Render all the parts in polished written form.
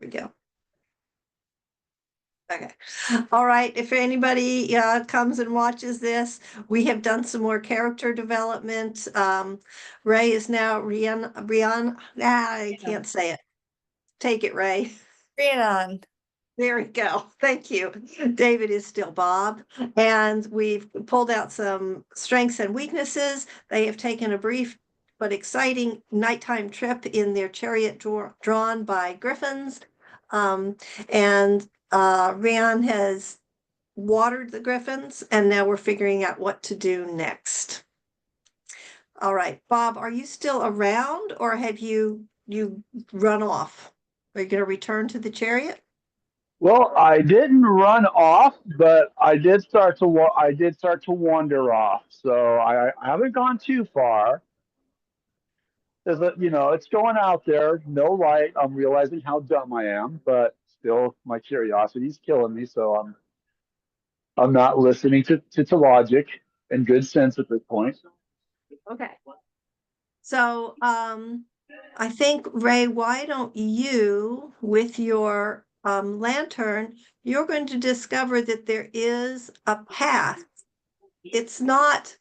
we go. Okay. All right. If anybody comes and watches this, we have done some more character development. Ray is now Rian. I can't say it. Take it, Ray. Rhiannon. There we go. Thank you. David is still Bob. And we've pulled out some strengths and weaknesses. They have taken a brief but exciting nighttime trip in their chariot drawn by griffins. And Rhian has watered the griffins, and now we're figuring out what to do next. All right, Bob, are you still around, or have you run off? Are you going to return to the chariot? Well, I didn't run off, but I did start to wander off. So I haven't gone too far. It's going out there, no light. I'm realizing how dumb I am, but still, my curiosity's killing me. So I'm not listening to logic and good sense at this point. Okay. So I think, Ray, why don't you, with your lantern, you're going to discover that there is a path. It's not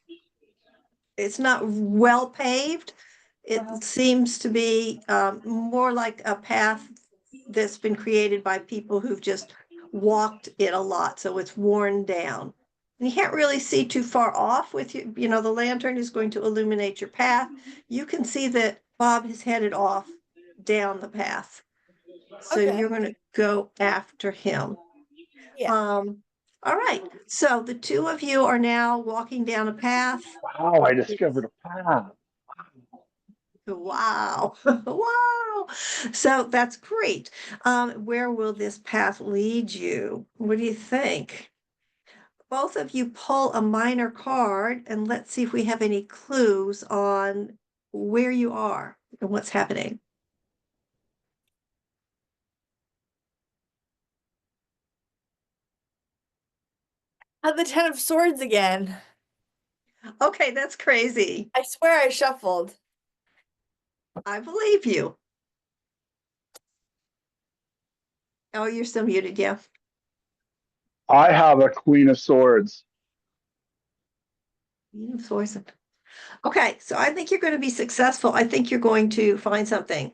well paved. It seems to be more like a path that's been created by people who've just walked it a lot, so it's worn down. And you can't really see too far off with you know, the lantern is going to illuminate your path. You can see that Bob has headed off down the path. So Okay. you're going to go after him. Yeah. All right. So the two of you are now walking down a path. Wow, I discovered a path. Wow. Wow. So that's great. Where will this path lead you? What do you think? Both of you pull a minor card, and let's see if we have any clues on where you are and what's happening. Had the Ten of Swords again. Okay, that's crazy. I swear I shuffled. I believe you. Oh, you're still muted, yeah. I have a Queen of Swords. Queen of Swords. Okay, so I think you're going to be successful. I think you're going to find something.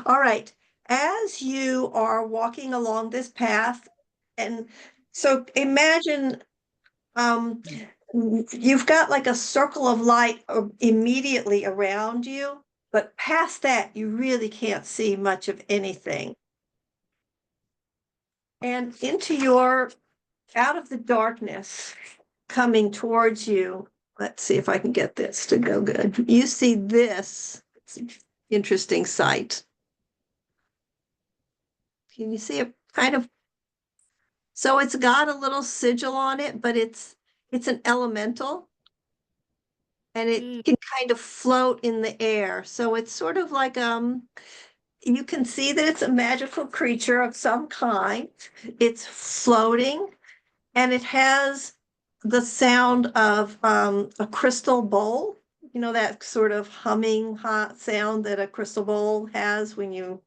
All right, as you are walking along this path, and so imagine you've got like a circle of light immediately around you, but past that, you really can't see much of anything. And out of the darkness coming towards you, let's see if I can get this to go good. You see this interesting sight. Can you see it kind of? So it's got a little sigil on it, but it's an elemental, and it can kind of float in the air. So it's sort of like you can see that it's a magical creature of some kind. It's floating, and it has the sound of a crystal bowl. You know, that sort of humming hot sound that a crystal bowl has when you.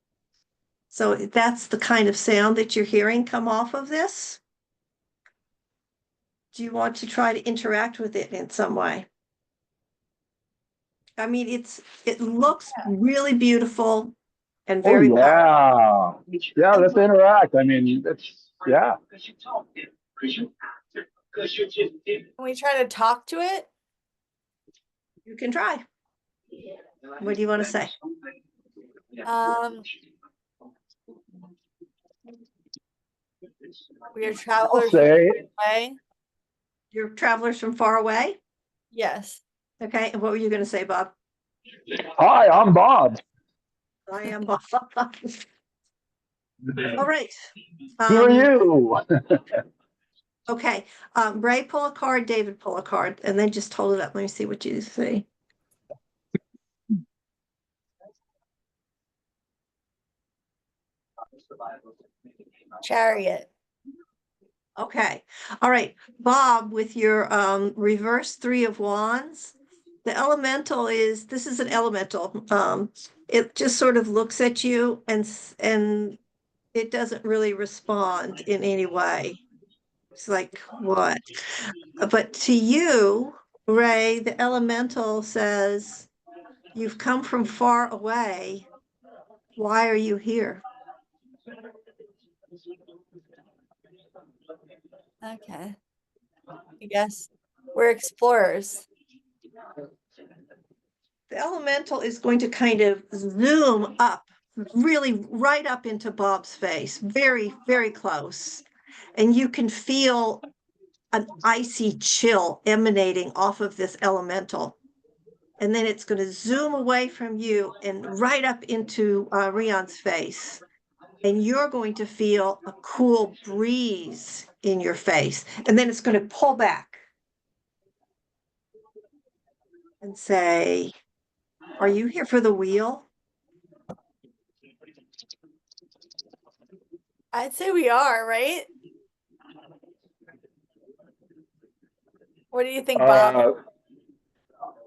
So that's the kind of sound that you're hearing come off of this. Do you want to try to interact with it in some way? I mean, it looks really beautiful and very powerful. Yeah, let's interact. I mean, yeah. Can we try to talk to it? You can try. What do you want to say? We are travelers. You're travelers from far away? Yes. Okay, and what were you going to say, Bob? Hi, I'm Bob. I am Bob. All right. Who are you? Okay. Ray, pull a card, David, pull a card, and then just hold it up. Let me see what you see. Chariot. Okay. All right. Bob, with your reverse 3 of Wands, the elemental this is an elemental. It just sort of looks at you and it doesn't really respond in any way. It's like, what? But to you, Ray, the elemental says, you've come from far away. Why are you here? Okay. I guess we're explorers. The elemental is going to kind of zoom up, really right up into Bob's face, very, very close. And you can feel an icy chill emanating off of this elemental. And then it's going to zoom away from you and right up into Rion's face. And you're going to feel a cool breeze in your face. And then it's going to pull back and say, are you here for the wheel? I'd say we are, right? What do you think, Bob?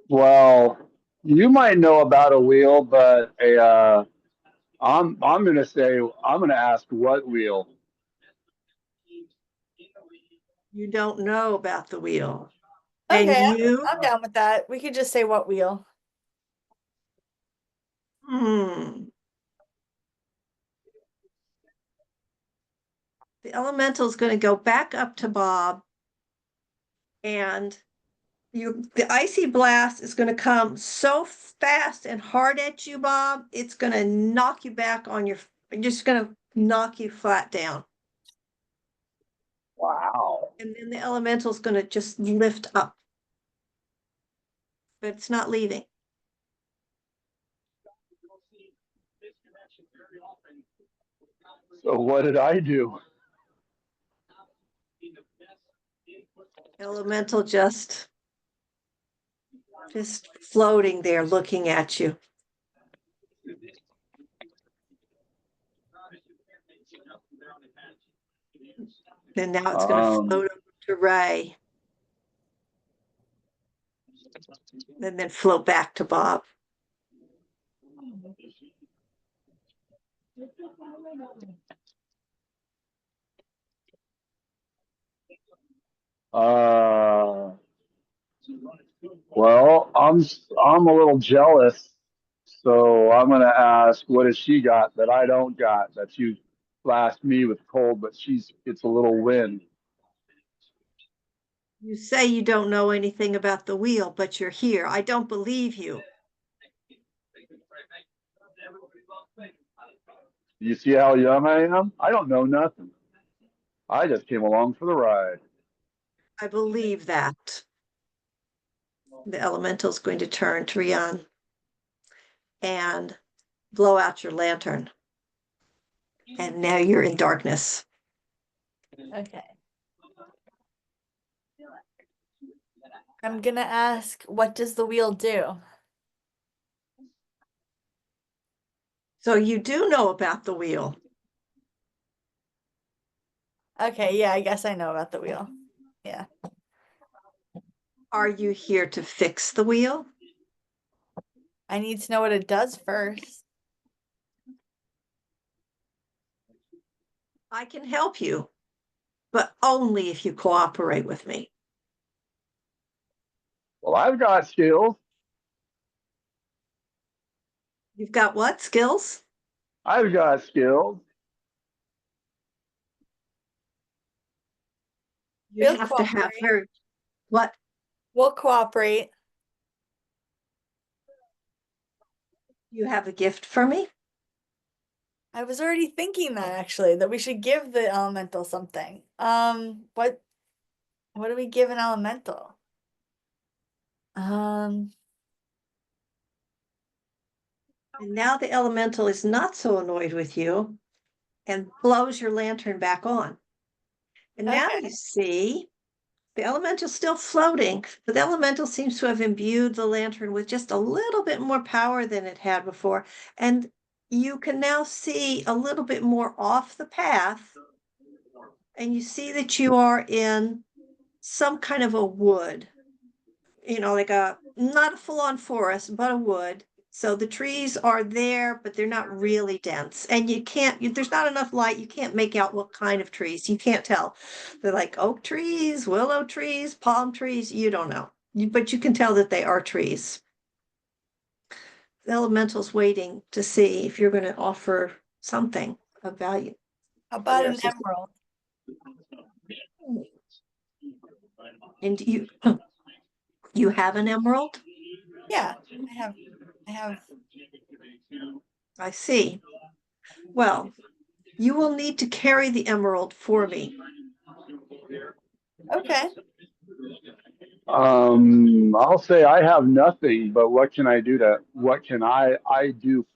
Well, you might know about a wheel, but I'm gonna say I'm gonna ask what wheel. You don't know about the wheel. And Okay, you, I'm down with that. We could just say what wheel. hmm. The elemental is going to go back up to Bob, and the icy blast is going to come so fast and hard at you, Bob, it's going to knock you back on your, just going to knock you flat down. Wow. And then the elemental is going to just lift up, but it's not leaving. So what did I do? Elemental just floating there looking at you. And now it's going to float over to Ray. And then float back to Bob. Well, I'm a little jealous, so I'm gonna ask, what has she got that I don't got? That you blast me with cold, but it's a little wind. You say you don't know anything about the wheel, but you're here. I don't believe you. You see how young I am? I don't know nothing. I just came along for the ride. I believe that. The elemental's going to turn to Rian and blow out your lantern. And now you're in darkness. Okay. I'm gonna ask, what does the wheel do? So you do know about the wheel. Okay, yeah, I guess I know about the wheel. Yeah. Are you here to fix the wheel? I need to know what it does first. I can help you, but only if you cooperate with me. Well, I've got skills. You've got what skills? I've got skills. You We'll have to have cooperate. very, what? We'll cooperate. You have a gift for me? I was already thinking that actually, that we should give the elemental something. What do we give an elemental? And now the elemental is not so annoyed with you and blows your lantern back on. And now Okay. you see the elemental still floating, but the elemental seems to have imbued the lantern with just a little bit more power than it had before. And you can now see a little bit more off the path. And you see that you are in some kind of a wood, like not a full on forest, but a wood. So the trees are there, but they're not really dense. And there's not enough light. You can't make out what kind of trees. You can't tell. They're like oak trees, willow trees, palm trees. You don't know. But you can tell that they are trees. The elemental's waiting to see if you're going to offer something of value. How about an Yes. emerald? And you have an emerald? Yeah, I have. I see. Well, you will need to carry the emerald for me. Okay. I'll say I have nothing, but what can I do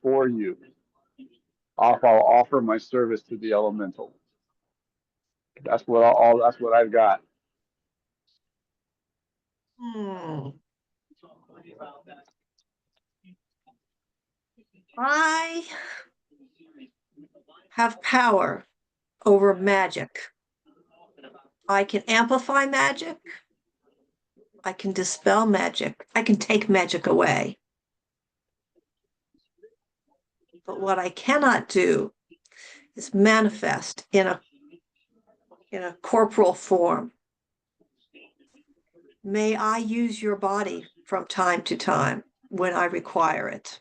for you? I'll offer my service to the elemental. That's what I've got. Hmm. I have power over magic. I can amplify magic. I can dispel magic. I can take magic away. But what I cannot do is manifest in a corporal form. May I use your body from time to time when I require it.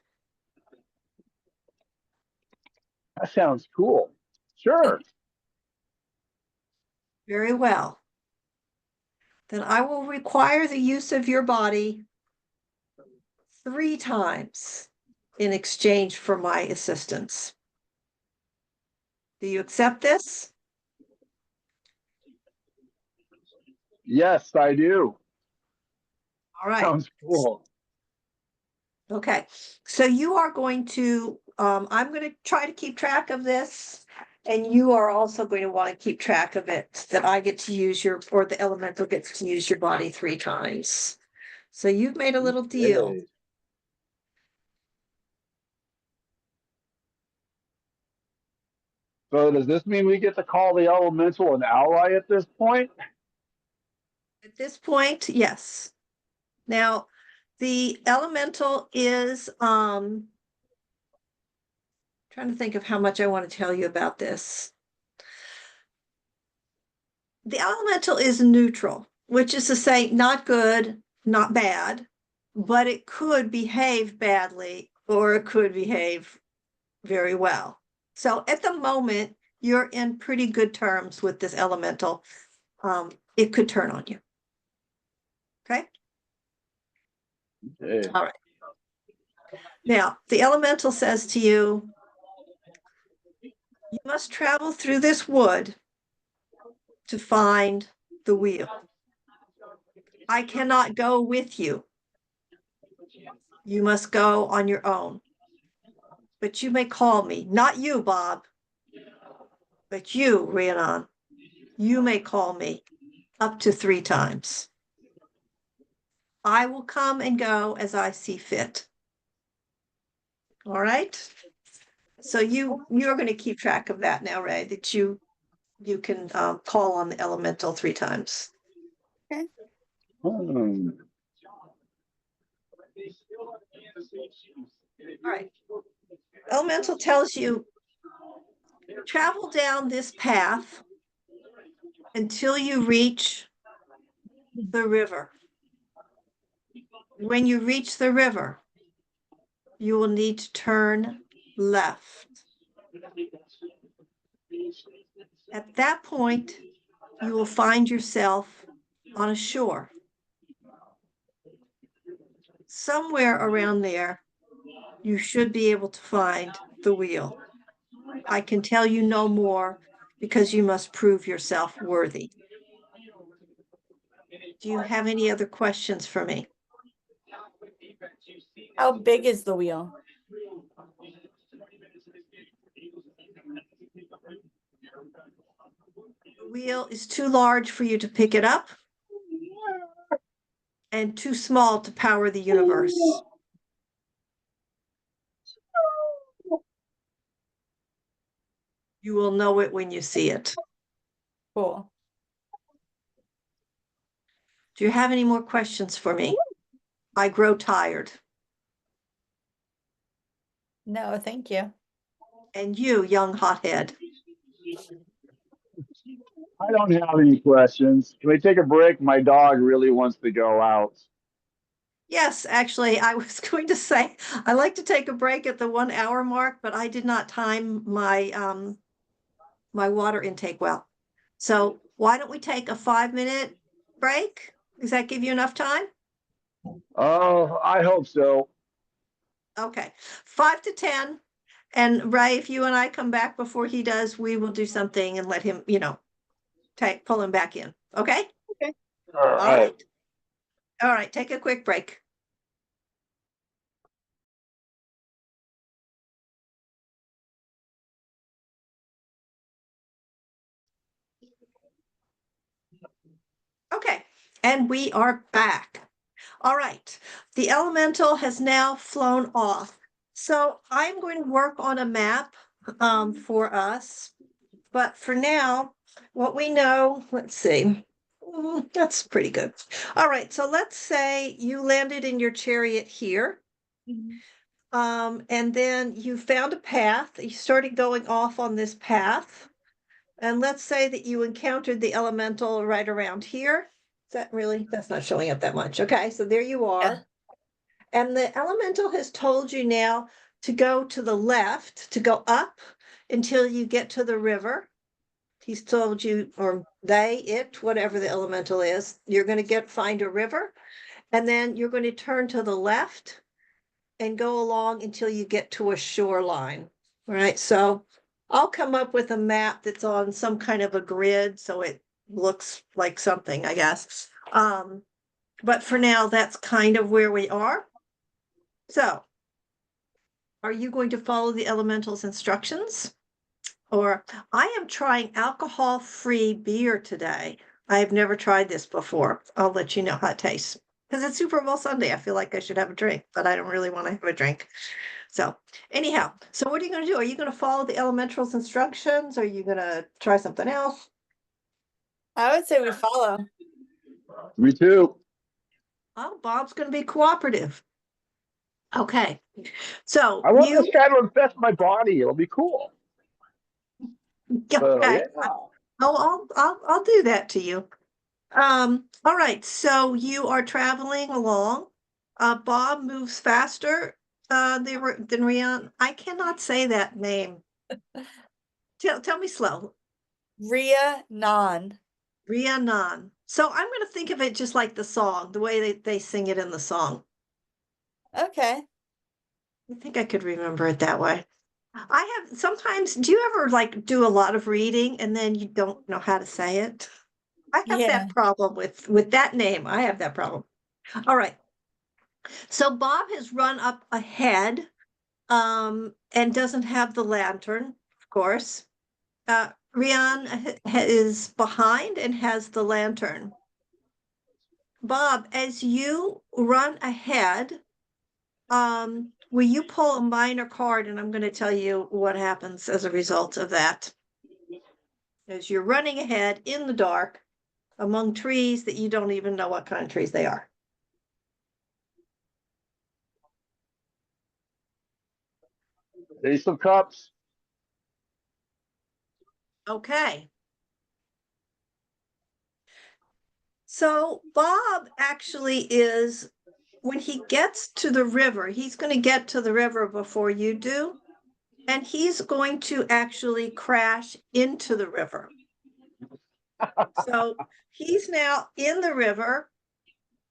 That sounds cool. Sure. Very well. Then I will require the use of your body 3 times in exchange for my assistance. Do you accept this? Yes, I do. All right. Sounds cool. Okay. So you are going to, I'm going to try to keep track of this. And you are also going to want to keep track of it, that I get to use or the elemental gets to use your body 3 times. So you've made a little deal. Yay. So does this mean we get to call the elemental an ally at this point? At this point, yes. Now, the elemental is, trying to think of how much I want to tell you about this. The elemental is neutral, which is to say not good, not bad, but it could behave badly or it could behave very well. So at the moment, you're in pretty good terms with this elemental. It could turn on you. Okay. Okay. All right. Now, the elemental says to you, you must travel through this wood to find the wheel. I cannot go with you. You must go on your own. But you may call me, not you, Bob, but you, Rhiannon. You may call me up to 3 times. I will come and go as I see fit. All right. So you're going to keep track of that now, Ray, that you can call on the elemental 3 times. Hmm. All right. Elemental tells you, travel down this path until you reach the river. When you reach the river, you will need to turn left. At that point, you will find yourself on a shore. Somewhere around there, you should be able to find the wheel. I can tell you no more because you must prove yourself worthy. Do you have any other questions for me? How big is the wheel? The wheel is too large for you to pick it up and too small to power the universe. You will know it when you see it. Cool. Do you have any more questions for me? I grow tired. No, thank you. And you, young hothead. I don't have any questions. Can we take a break? My dog really wants to go out. Yes, actually, I was going to say I like to take a break at the 1 hour mark, but I did not time my water intake well. So why don't we take a 5 minute break? Does that give you enough time? Oh, I hope so. Okay, 5 to 10. And Ray, if you and I come back before he does, we will do something and let him, pull him back in. Okay? Okay. All All right. right. All right, take a quick break. Okay, and we are back. All right, the elemental has now flown off. So I'm going to work on a map for us. But for now, what we know, let's see. That's pretty good. All right, so let's say you landed in your chariot here. Mhm. And then you found a path. You started going off on this path. And let's say that you encountered the elemental right around here. Is that really? That's not showing up that much. Okay, so there you Yeah. are. And the elemental has told you now to go to the left, to go up until you get to the river. He's told you, or they, it, whatever the elemental is, you're going to find a river, and then you're going to turn to the left and go along until you get to a shoreline. All right, so I'll come up with a map that's on some kind of a grid, so it looks like something, I guess. But for now, that's kind of where we are. So, are you going to follow the elemental's instructions? Or I am trying alcohol-free beer today. I have never tried this before. I'll let you know how it tastes. Because it's Super Bowl Sunday. I feel like I should have a drink, but I don't really want to have a drink. So anyhow, so what are you going to do? Are you going to follow the elemental's instructions? Or are you going to try something else? I would say we follow. Me too. Oh, Bob's going to be cooperative. Okay. So I want you, this guy to infest my body. It'll be cool. So okay. yeah. Oh, I'll do that to you. All right, so you are traveling along. Bob moves faster than Rian. I cannot say that name. Tell me slow. Ria Non. Rhiannon. So I'm going to think of it just like the song, the way they sing it in the song. Okay. I think I could remember it that way. I have sometimes, do you ever like do a lot of reading and then you don't know how to say it? I have Yeah. that problem with that name. I have that problem. All right. So Bob has run up ahead and doesn't have the lantern, of course. Rian is behind and has the lantern. Bob, as you run ahead, will you pull a minor card? And I'm going to tell you what happens as a result of that. As you're running ahead in the dark among trees that you don't even know what kind of trees they are. Ace of Cups. Okay. So Bob actually is, when he gets to the river, he's going to get to the river before you do, and he's going to actually crash into the river. So he's now in the river,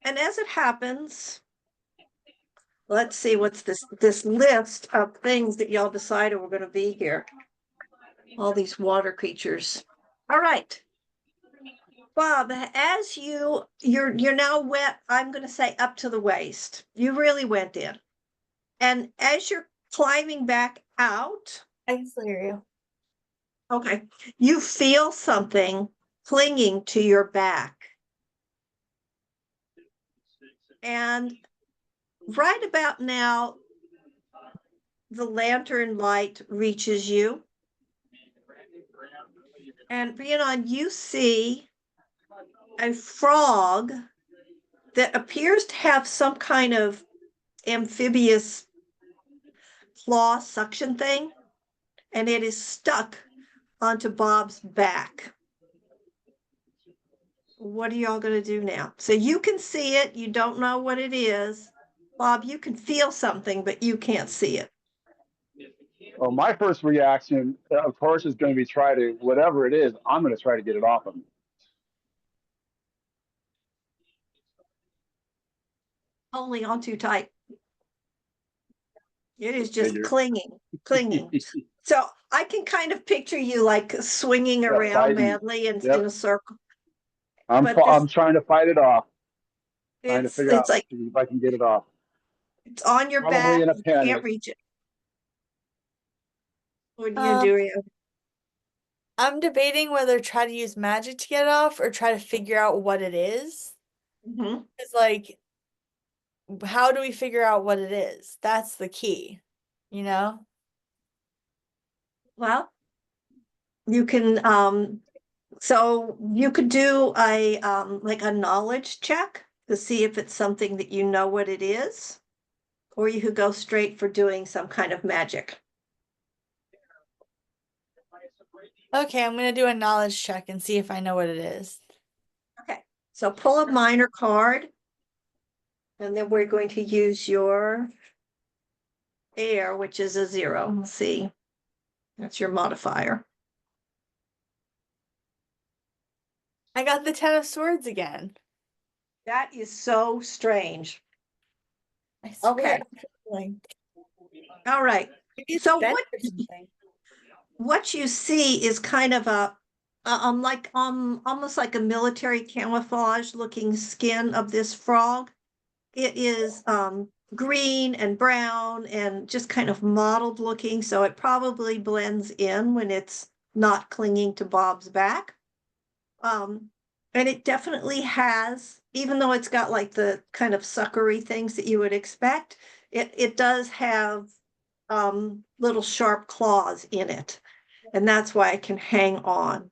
and as it happens, let's see what's this list of things that y'all decided were going to be here. All these water creatures. All right. Bob, as you're now wet, I'm going to say up to the waist. You really went in. And as you're climbing back out, I can still hear you. okay, you feel something clinging to your back. And right about now, the lantern light reaches you. And Rhiannon, you see a frog that appears to have some kind of amphibious claw suction thing, and it is stuck onto Bob's back. What are y'all going to do now? So you can see it. You don't know what it is. Bob, you can feel something, but you can't see it. Well, my first reaction, of course, is going to be try to, whatever it is, I'm going to try to get it off of him. Holding on too tight. It is just Figure. clinging. So I can kind of picture you like swinging around fighting. madly in Yep. a circle. I'm trying to fight it off. Trying to figure out like if I can get it off. it's on your Probably back. in a You panic. can't reach it. What are you doing? I'm debating whether try to use magic to get it off or try to figure out what it is. Mm-hmm. It's like, how do we figure out what it is? That's the key, you know? Well, you can so you could do a like a knowledge check to see if it's something that you know what it is, or you could go straight for doing some kind of magic. Okay, I'm gonna do a knowledge check and see if I know what it is. Okay, so pull a minor card, and then we're going to use your air, which is a 0. Let's see. That's your modifier. I got the 10 of swords again. That is so strange. I swear. Okay. Like, All right. maybe it's So bent or something. what you see is kind of a like almost like a military camouflage looking skin of this frog. It is green and brown and just kind of mottled looking, so it probably blends in when it's not clinging to Bob's back. And it definitely has, even though it's got like the kind of suckery things that you would expect, it does have little sharp claws in it, and that's why it can hang on.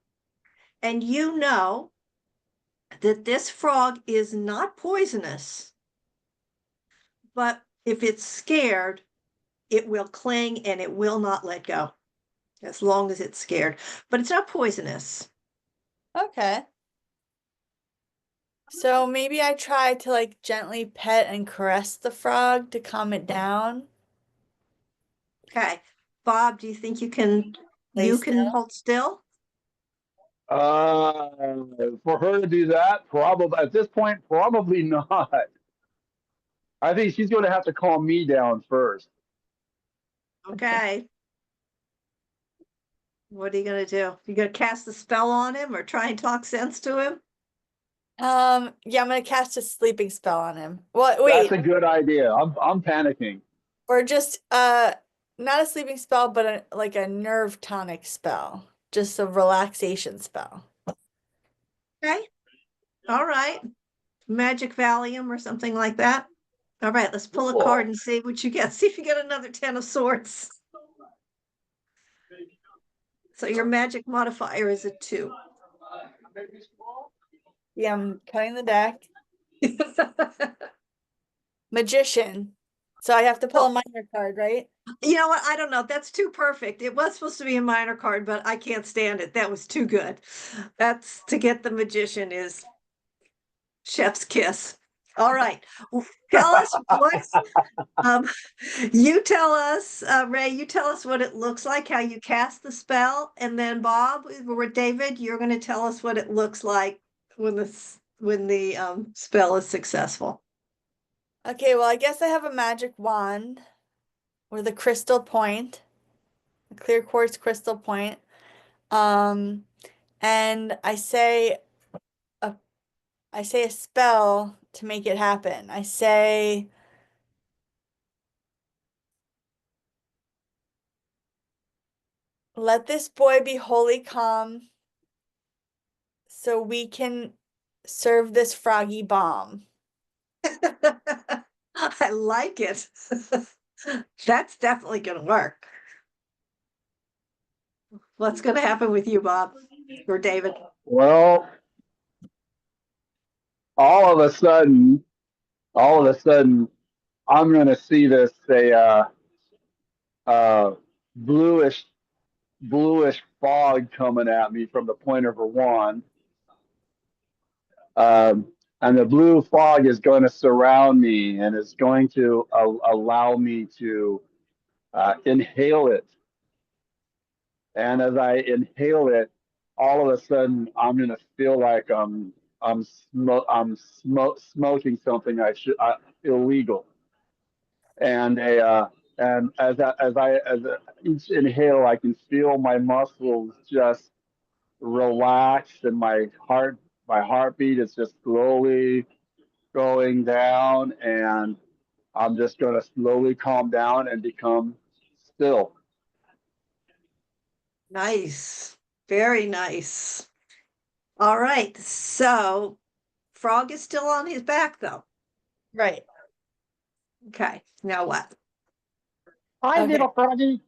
And you know that this frog is not poisonous, but if it's scared, it will cling and it will not let go as long as it's scared. But it's not poisonous. Okay. So maybe I try to like gently pet and caress the frog to calm it down. Okay. Bob, do you think you can Lay still. hold still? Uh, for her to do that, probably at this point, probably not. I think she's going to have to calm me down first. Okay. What are you gonna do? You gonna cast a spell on him or try and talk sense to him? Yeah, I'm gonna cast a sleeping spell on him. Well, That's wait, a good idea. I'm panicking. or just not a sleeping spell, but like a nerve tonic spell. Just a relaxation spell. Okay. All right. Magic Valium or something like that. All right, let's pull a card and see what you get. See if you get another 10 of swords. So your magic modifier is a 2. Yeah, I'm cutting the deck. Magician. So I have to pull a minor card, right? You know what? I don't know. That's too perfect. It was supposed to be a minor card, but I can't stand it. That was too good. That's to get the magician is chef's kiss. All right. Tell us what's um you tell us, Ray, you tell us what it looks like, how you cast the spell, and then Bob or David, you're going to tell us what it looks like when the spell is successful. Okay, well, I guess I have a magic wand with a crystal point, a clear quartz crystal point. Um, and a I say a spell to make it happen. I say let this boy be wholly calm so we can serve this froggy bomb. I like it. That's definitely going to work. What's going to happen with you, Bob or David? Well, all of a sudden, I'm going to see this. uh, bluish bluish fog coming at me from the point of her wand. Um, and the blue fog is going to surround me and is going to allow me to inhale it. And as I inhale it, all of a sudden I'm going to feel like I'm smoking something illegal. And as each inhale, I can feel my muscles just relax, and my heartbeat is just slowly going down, and I'm just going to slowly calm down and become still. Nice. Very nice. All right. So Frog is still on his back though. Right. Okay. Now what? Hi, Okay. little froggy.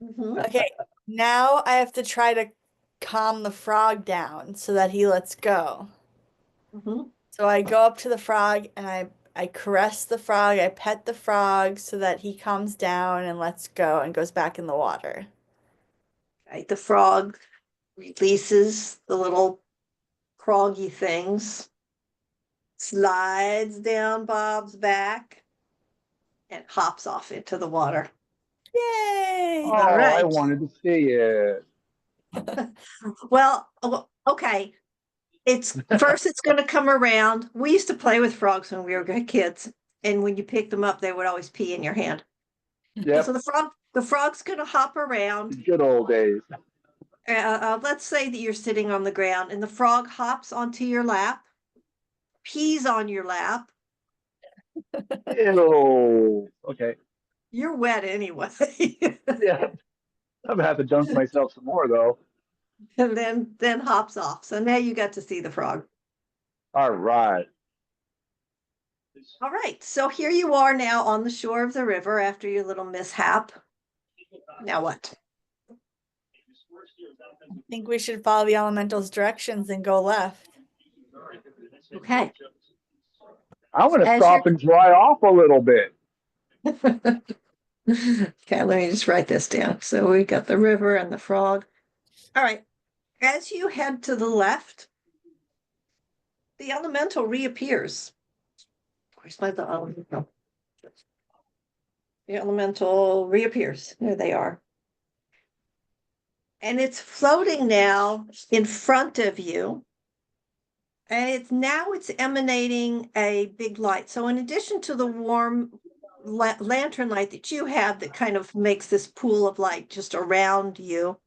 Mhm. Okay. Now I have to try to calm the frog down so that he lets go. Mhm. So I go up to the frog and I caress the frog, I pet the frog so that he calms down and lets go and goes back in the water. Right. The frog releases the little croggy things, slides down Bob's back, and hops off into the water. Yay! All Oh, I right. wanted to see it. Well, okay. It's first it's going to come around. We used to play with frogs when we were kids, and when you picked them up, they would always pee in your hand. So Yep, the frog's going to hop around. good old days. Let's say that you're sitting on the ground, and the frog hops onto your lap, pees on your lap. Ew. Okay. You're wet anyway, Yeah, I'm gonna have to dunk myself some more though. and then hops off. So now you got to see the frog. All right. All right. So here you are now on the shore of the river after your little mishap. Now what? I think we should follow the elemental's directions and go left. Okay. I want to As you're stop and dry off a little bit. Okay, let me just write this down. So we got the river and the frog. All right. As you head to the left, the elemental reappears. Where's my the elemental? The elemental reappears. There they are. And it's floating now in front of you. And it's emanating a big light. So in addition to the warm lantern light that you have that kind of makes this pool of light just around you,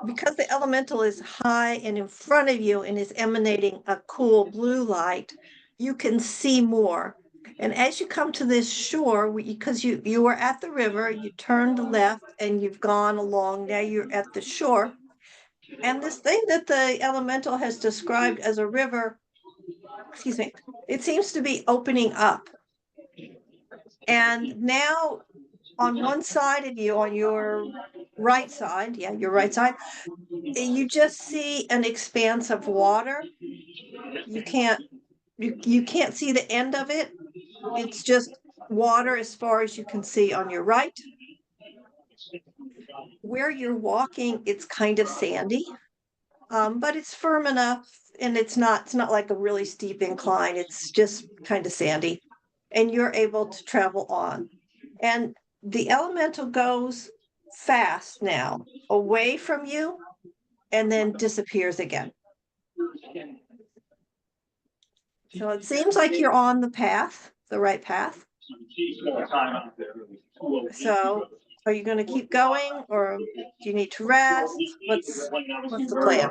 because the elemental is high and in front of you and is emanating a cool blue light, you can see more. And as you come to this shore, because you were at the river, you turned left and you've gone along, now you're at the shore. And this thing that the elemental has described as a river, excuse me, it seems to be opening up. And now on one side of you, on your right side, yeah, your right side, you just see an expanse of water. You can't you can't see the end of it. It's just water as far as you can see on your right. Where you're walking, it's kind of sandy, but it's firm enough, and it's not like a really steep incline. It's just kind of sandy, and you're able to travel on. And the elemental goes fast now away from you and then disappears again. So it seems like you're on the path, the right path. So are you going to keep going, or do you need to rest? What's the plan?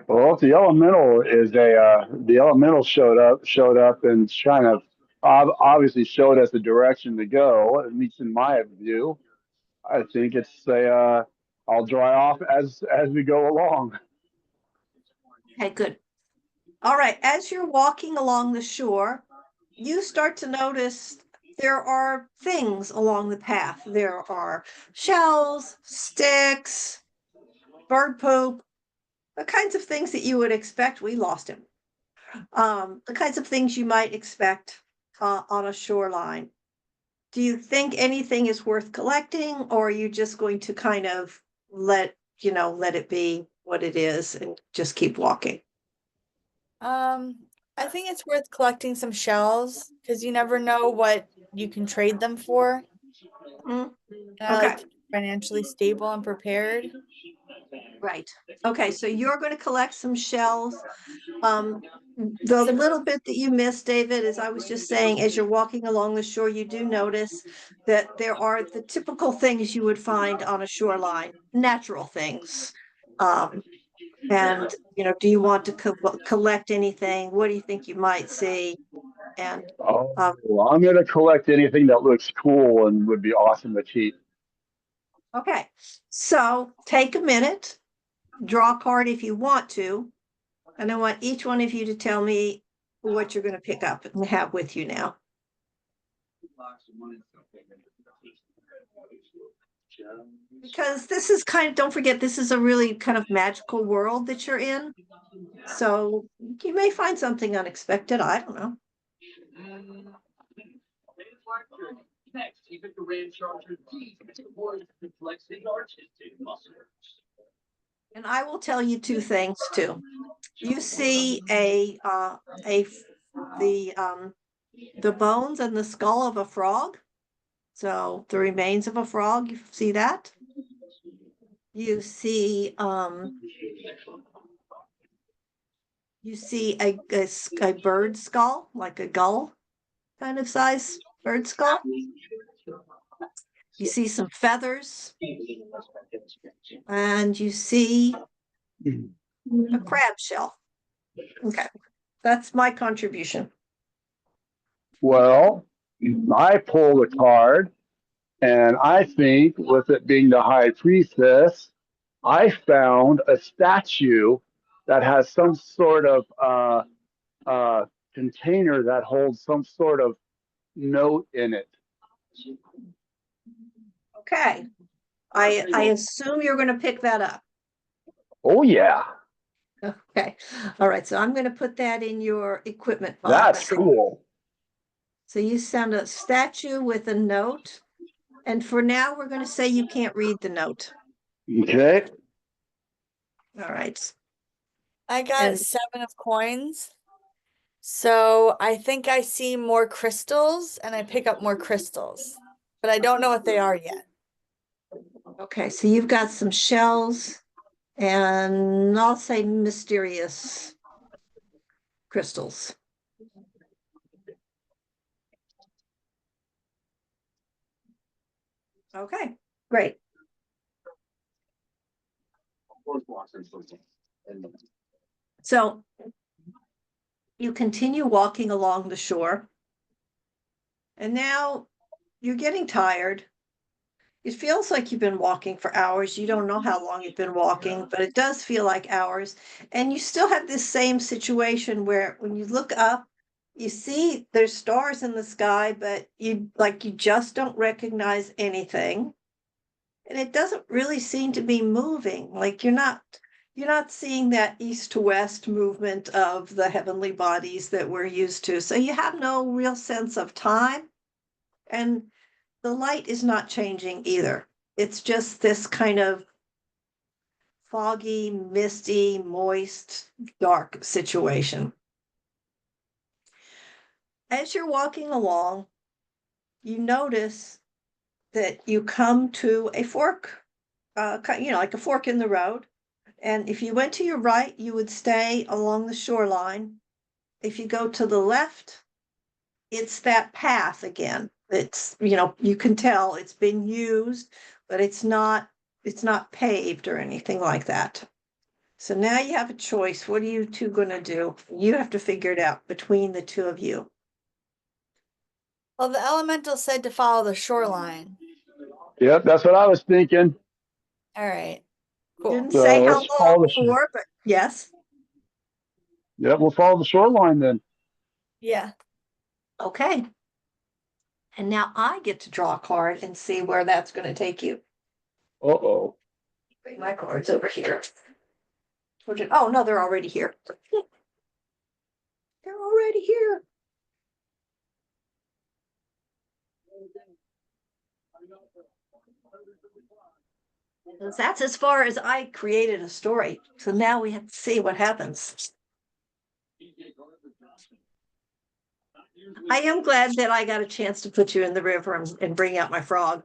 Well, if the elemental showed up and kind of obviously showed us the direction to go, at least in my view. I think it's I'll dry off as we go along. Okay, good. All right, as you're walking along the shore, you start to notice there are things along the path. There are shells, sticks, bird poop, the kinds of things that you would expect. We lost him. The kinds of things you might expect on a shoreline. do you think anything is worth collecting, or are you just going to kind of let it be what it is and just keep walking? I think it's worth collecting some shells because you never know what you can trade them for. Mm, And I okay, like to be financially stable and prepared. right. Okay, so you're going to collect some shells. The Some little bit that you missed, David, as I was just saying, as you're walking along the shore, you do notice that there are the typical things you would find on a shoreline, natural things. Um, and do you want to collect anything? What do you think you might see? And Oh, um, I'm gonna collect anything that looks cool and would be awesome to keep. okay, so take a minute, draw a card if you want to, and I want each one of you to tell me what you're going to pick up and have with you now. Because this is don't forget, this is a really kind of magical world that you're in. So you may find something unexpected. I don't know. And I will tell you two things too. You see the bones and the skull of a frog. So the remains of a frog, you see that? You see a bird skull, like a gull kind of size bird skull. You see some feathers, and you see a crab shell. Okay, that's my contribution. Well, I pull the card, and I think with it being the high priestess, I found a statue that has some sort of uh, container that holds some sort of note in it. Okay, I assume you're going to pick that up. Oh yeah, Okay, all right. So I'm going to put that in your equipment that's box. cool. So you send a statue with a note, and for now we're going to say you can't read the note. Okay. All right. I got And 7 of coins. So I think I see more crystals and I pick up more crystals, but I don't know what they are yet. okay, so you've got some shells, and I'll say mysterious crystals. Okay, great. So you continue walking along the shore, and now you're getting tired. It feels like you've been walking for hours. You don't know how long you've been walking, but it does feel like hours. And you still have this same situation where when you look up, you see there's stars in the sky, but you just don't recognize anything. And it doesn't really seem to be moving. Like you're not seeing that east to west movement of the heavenly bodies that we're used to. So you have no real sense of time. And the light is not changing either. It's just this kind of foggy, misty, moist, dark situation. As you're walking along, you notice that you come to a fork, like a fork in the road. And if you went to your right, you would stay along the shoreline. If you go to the left, it's that path again. You can tell it's been used, but it's not paved or anything like that. So now you have a choice. What are you two going to do? You have to figure it out between the two of you. Well, the elemental said to follow the shoreline. Yep, that's what I was thinking. All right, cool. Didn't say So how let's follow long the. for, but yes. Yep, we'll follow the shoreline then. Yeah. Okay. And now I get to draw a card and see where that's going to take you. Uh-oh. Bring my cards over here. Oh, no, they're already here. They're already here. That's as far as I created a story. So now we have to see what happens. I am glad that I got a chance to put you in the river and bring out my frog.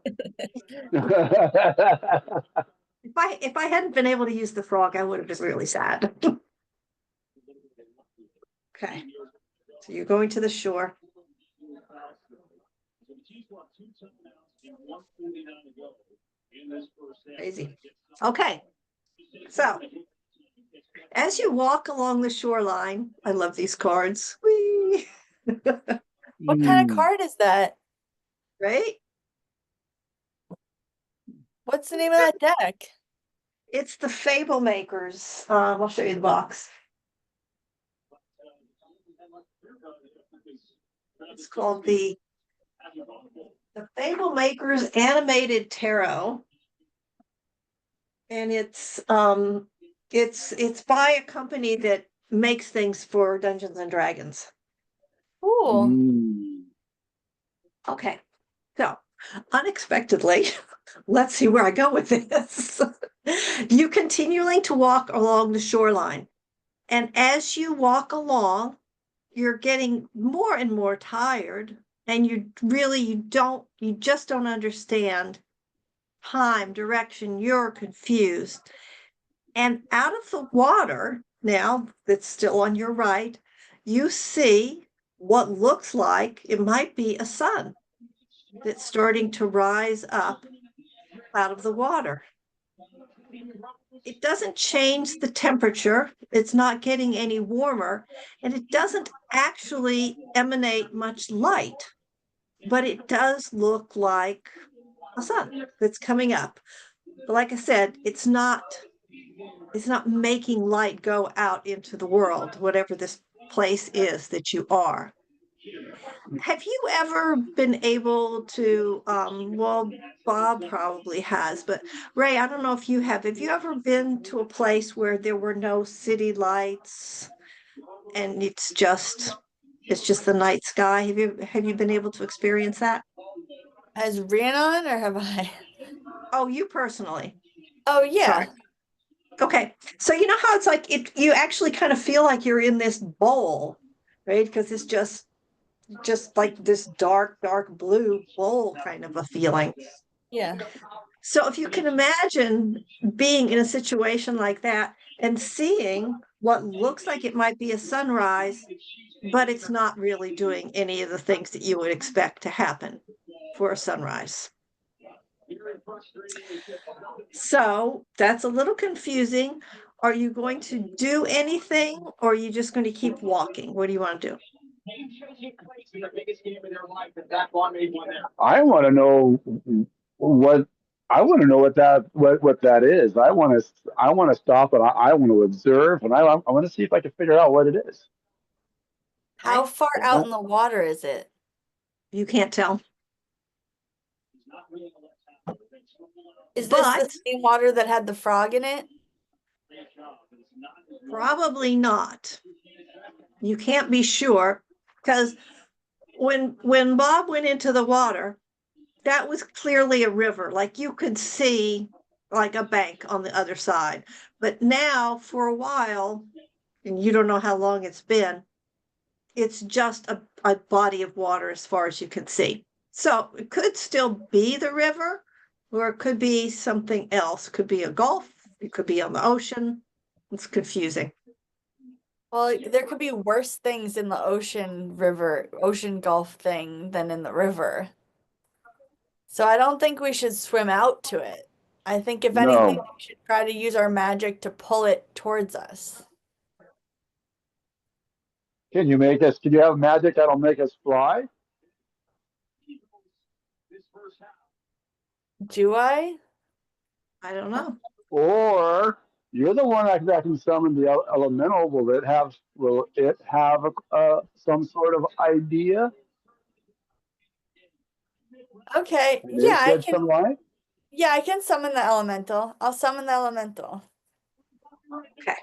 If I hadn't been able to use the frog, I would have been really sad. Okay. So you're going to the shore. Crazy. Okay. So as you walk along the shoreline, I love these cards. Whee! What kind of card is that? Right? What's the name of that deck? It's the Fable Makers. I'll show you the box. It's called the Fable Makers Animated Tarot. And it's by a company that makes things for Dungeons and Dragons. Ooh. Okay. So unexpectedly, let's see where I go with this. You continuing to walk along the shoreline. And as you walk along, you're getting more and more tired. And you just don't understand time, direction. You're confused. And out of the water, now that's still on your right, you see what looks like it might be a sun that's starting to rise up out of the water. It doesn't change the temperature. It's not getting any warmer, and it doesn't actually emanate much light, but it does look like a sun that's coming up. But like I said, it's not making light go out into the world, whatever this place is that you are. Have you ever been able to, well, Bob probably has, but Ray, I don't know if you have. Have you ever been to a place where there were no city lights and it's just the night sky? Have you been able to experience that? Has Rhiannon or have I? Oh, you personally. Oh, yeah. Sorry. Okay. So you know how it's like you actually kind of feel like you're in this bowl, right? Because it's just like this dark blue bowl kind of a feeling. Yeah. So if you can imagine being in a situation like that and seeing what looks like it might be a sunrise, but it's not really doing any of the things that you would expect to happen for a sunrise. So that's a little confusing. Are you going to do anything or are you just going to keep walking? What do you want to do? I want to know what that is. I want to stop and I want to observe and I want to see if I can figure out what it is. How Okay. far out in the water is it? You can't tell. Is this the But same water that had the frog in it? probably not. You can't be sure because when Bob went into the water, that was clearly a river. Like you could see like a bank on the other side. But now for a while, and you don't know how long it's been, it's just a body of water as far as you can see. So it could still be the river, or it could be something else. It could be a gulf, it could be on the ocean. It's confusing. Well, there could be worse things in the ocean gulf thing than in the river. So I don't think we should swim out to it. I think if anything, No. we should try to use our magic to pull it towards us. Can you have magic that'll make us fly? Do I? I don't know. Or you're the one that can summon the elemental. Will it have some sort of idea? Okay. Can it shed some light? Yeah, I can summon the elemental. I'll summon the elemental. Okay.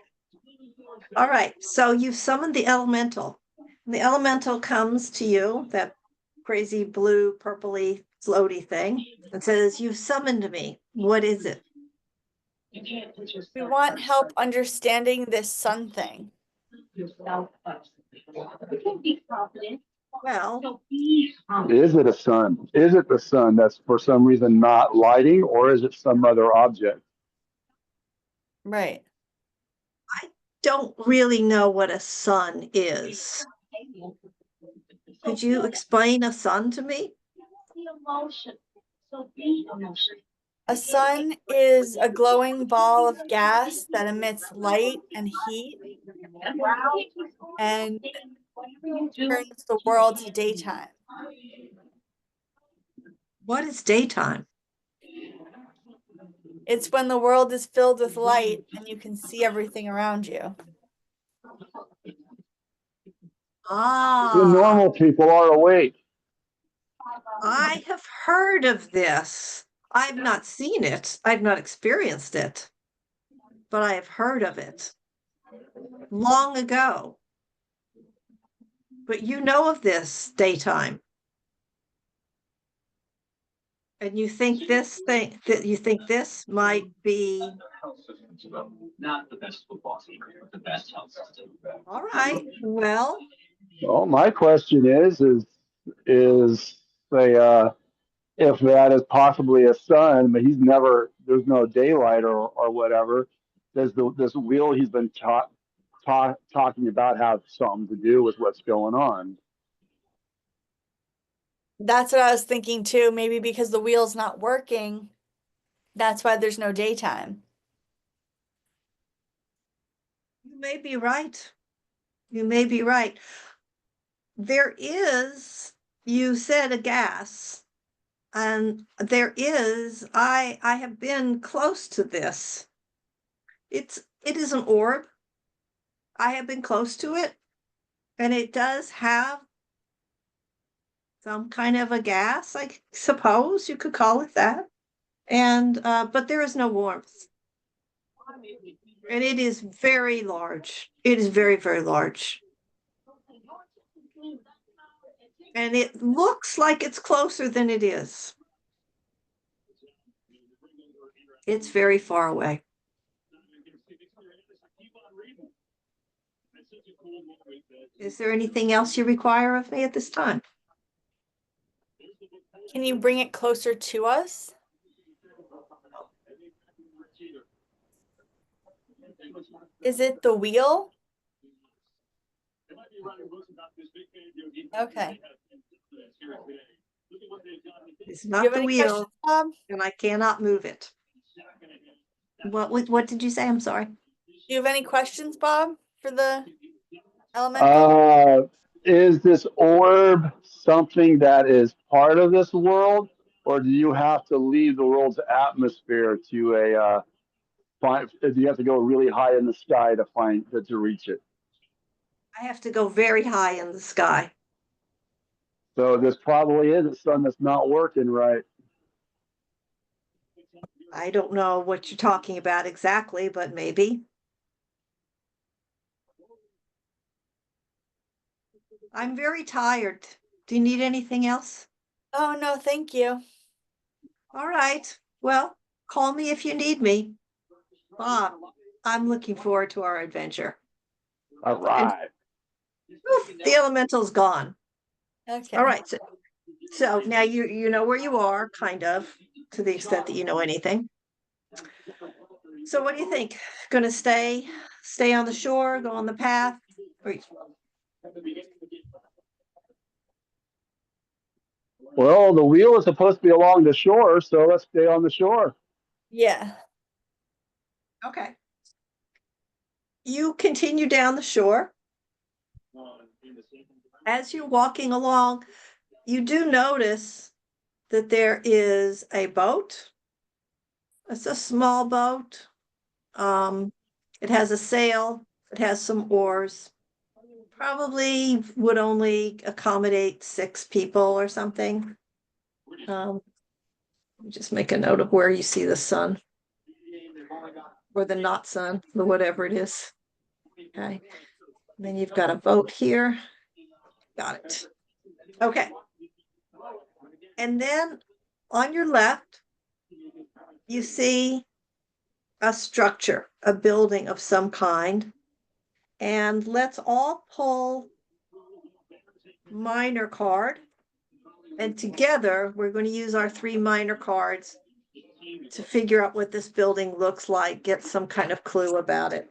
All right. So you've summoned the elemental. The elemental comes to you, that crazy blue, purpley floaty thing and says, "You summoned me. What is it?" We want help understanding this sun thing. Well, Is it a sun? Is it the sun that's for some reason not lighting, or is it some other object? Right. I don't really know what a sun is. Could you explain a sun to me? A sun is a glowing ball of gas that emits light and heat and turns the world to daytime. What is daytime? It's when the world is filled with light and you can see everything around you. The Ah, normal people are awake. I have heard of this. I've not seen it. I've not experienced it, but I have heard of it long ago. But you know of this daytime. And you think this thing that you think this might be Not the best football team, but the best health system. all right. Well, Well, my question is say if that is possibly a sun, but there's no daylight or whatever. Does this wheel he's been talking about have something to do with what's going on? That's what I was thinking too. Maybe because the wheel's not working, that's why there's no daytime. you may be right. You may be right. There is, you said a gas, and I have been close to this. It is an orb. I have been close to it, and it does have some kind of a gas, I suppose you could call it that. And but there is no warmth. And it is very large. It is very, very large. And it looks like it's closer than it is. It's very far away. Is there anything else you require of me at this time? Can you bring it closer to us? Is it the wheel? Okay. It's Do you not have the any wheel, questions, Bob? and I cannot move it. What did you say? I'm sorry. Do you have any questions, Bob, for the elemental? Is this orb something that is part of this world, or do you have to leave the world's atmosphere to do you have to go really high in the sky to reach it? I have to go very high in the sky. So this probably is a sun that's not working right. I don't know what you're talking about exactly, but maybe. I'm very tired. Do you need anything else? Oh, no, thank you. All right. Well, call me if you need me. Bob, I'm looking forward to our adventure. All right. Oof, the elemental's gone. Okay. All right. So now you know where you are, kind of, to the extent that you know anything. So what do you think? Gonna stay on the shore, go on the path? Or Well, the wheel is supposed to be along the shore, so let's stay on the shore. Yeah. okay. You continue down the shore. As you're walking along, you do notice that there is a boat. It's a small boat. It has a sail, it has some oars. Probably would only accommodate 6 people or something. Just make a note of where you see the sun. Or the not sun, or whatever it is. Okay. And then you've got a boat here. Got it. Okay. And then on your left, you see a structure, a building of some kind. And let's all pull minor card. And together, we're going to use our 3 minor cards to figure out what this building looks like, get some kind of clue about it.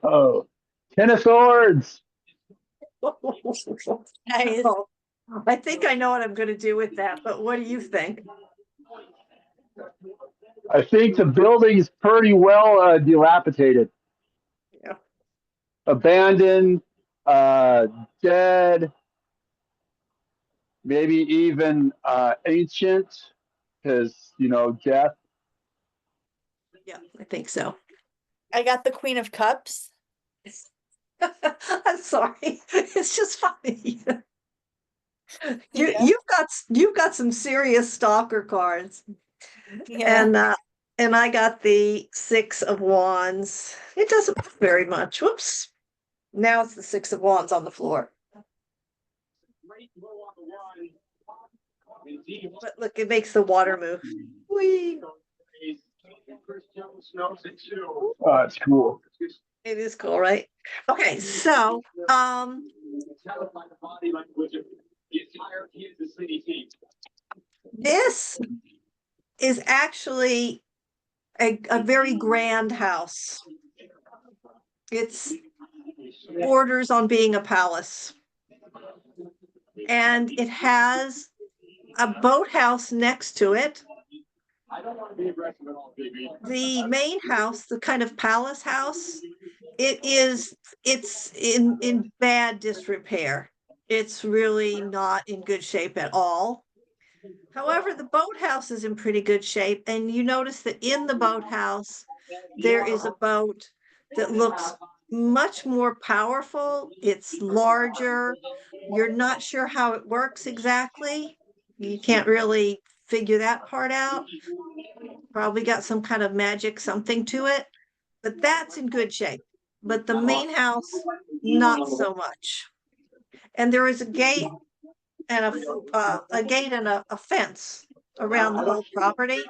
Oh, 10 of Swords. Nice. I think I know what I'm going to do with that, but what do you think? I think the building's pretty well dilapidated. Yeah. Abandoned, dead, maybe even ancient, because, death. Yeah, I think so. I got the Queen of Cups. I'm sorry. It's just funny. You, Yeah. you've got some serious stalker cards. Yeah. And I got the 6 of Wands. It doesn't move very much. Whoops. Now it's the 6 of Wands on the floor. But look, it makes the water move. Whee! Oh, it's cool. It is cool, right? Okay, so this is actually a very grand house. It's borders on being a palace. And it has a boathouse next to it. The main house, the kind of palace house, it's in bad disrepair. It's really not in good shape at all. However, the boathouse is in pretty good shape, and you notice that in the boathouse, there is a boat that looks much more powerful. It's larger. You're not sure how it works exactly. You can't really figure that part out. Probably got some kind of magic something to it, but that's in good shape. But the main house, not so much. And there is a gate and a gate and a fence around the whole property,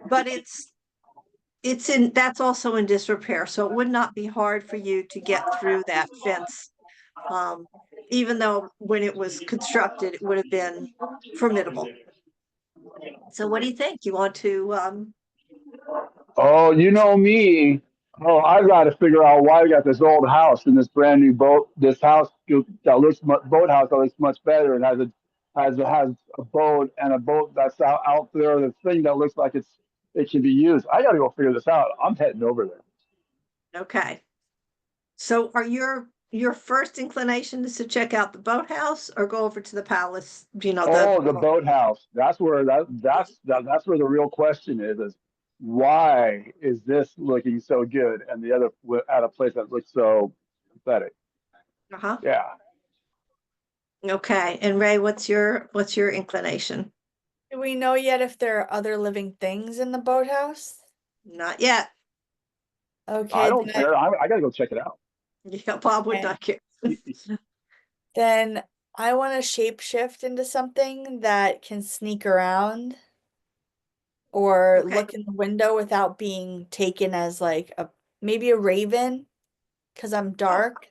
but it's in that's also in disrepair, so it would not be hard for you to get through that fence. Um, even though when it was constructed, it would have been formidable. So what do you think? You want to Oh, you know me. Oh, I've got to figure out why we got this old house and this brand new boat. This house that looks boathouse that looks much better and has a boat and a boat that's out there. The thing that looks like it can be used. I got to go figure this out. I'm heading over there. okay. So are your first inclination is to check out the boathouse or go over to the palace, Oh, the boathouse. That's where that's where the real question is why is this looking so good and the other at a place that looks so pathetic? uh-huh. Yeah. Okay. And Ray, what's your inclination? Do we know yet if there are other living things in the boathouse? Not yet. Okay, I don't care. I got to go check it out. Yeah, Bob would Okay. not care. then I want to shapeshift into something that can sneak around or Okay. look in the window without being taken as like maybe a raven because I'm dark.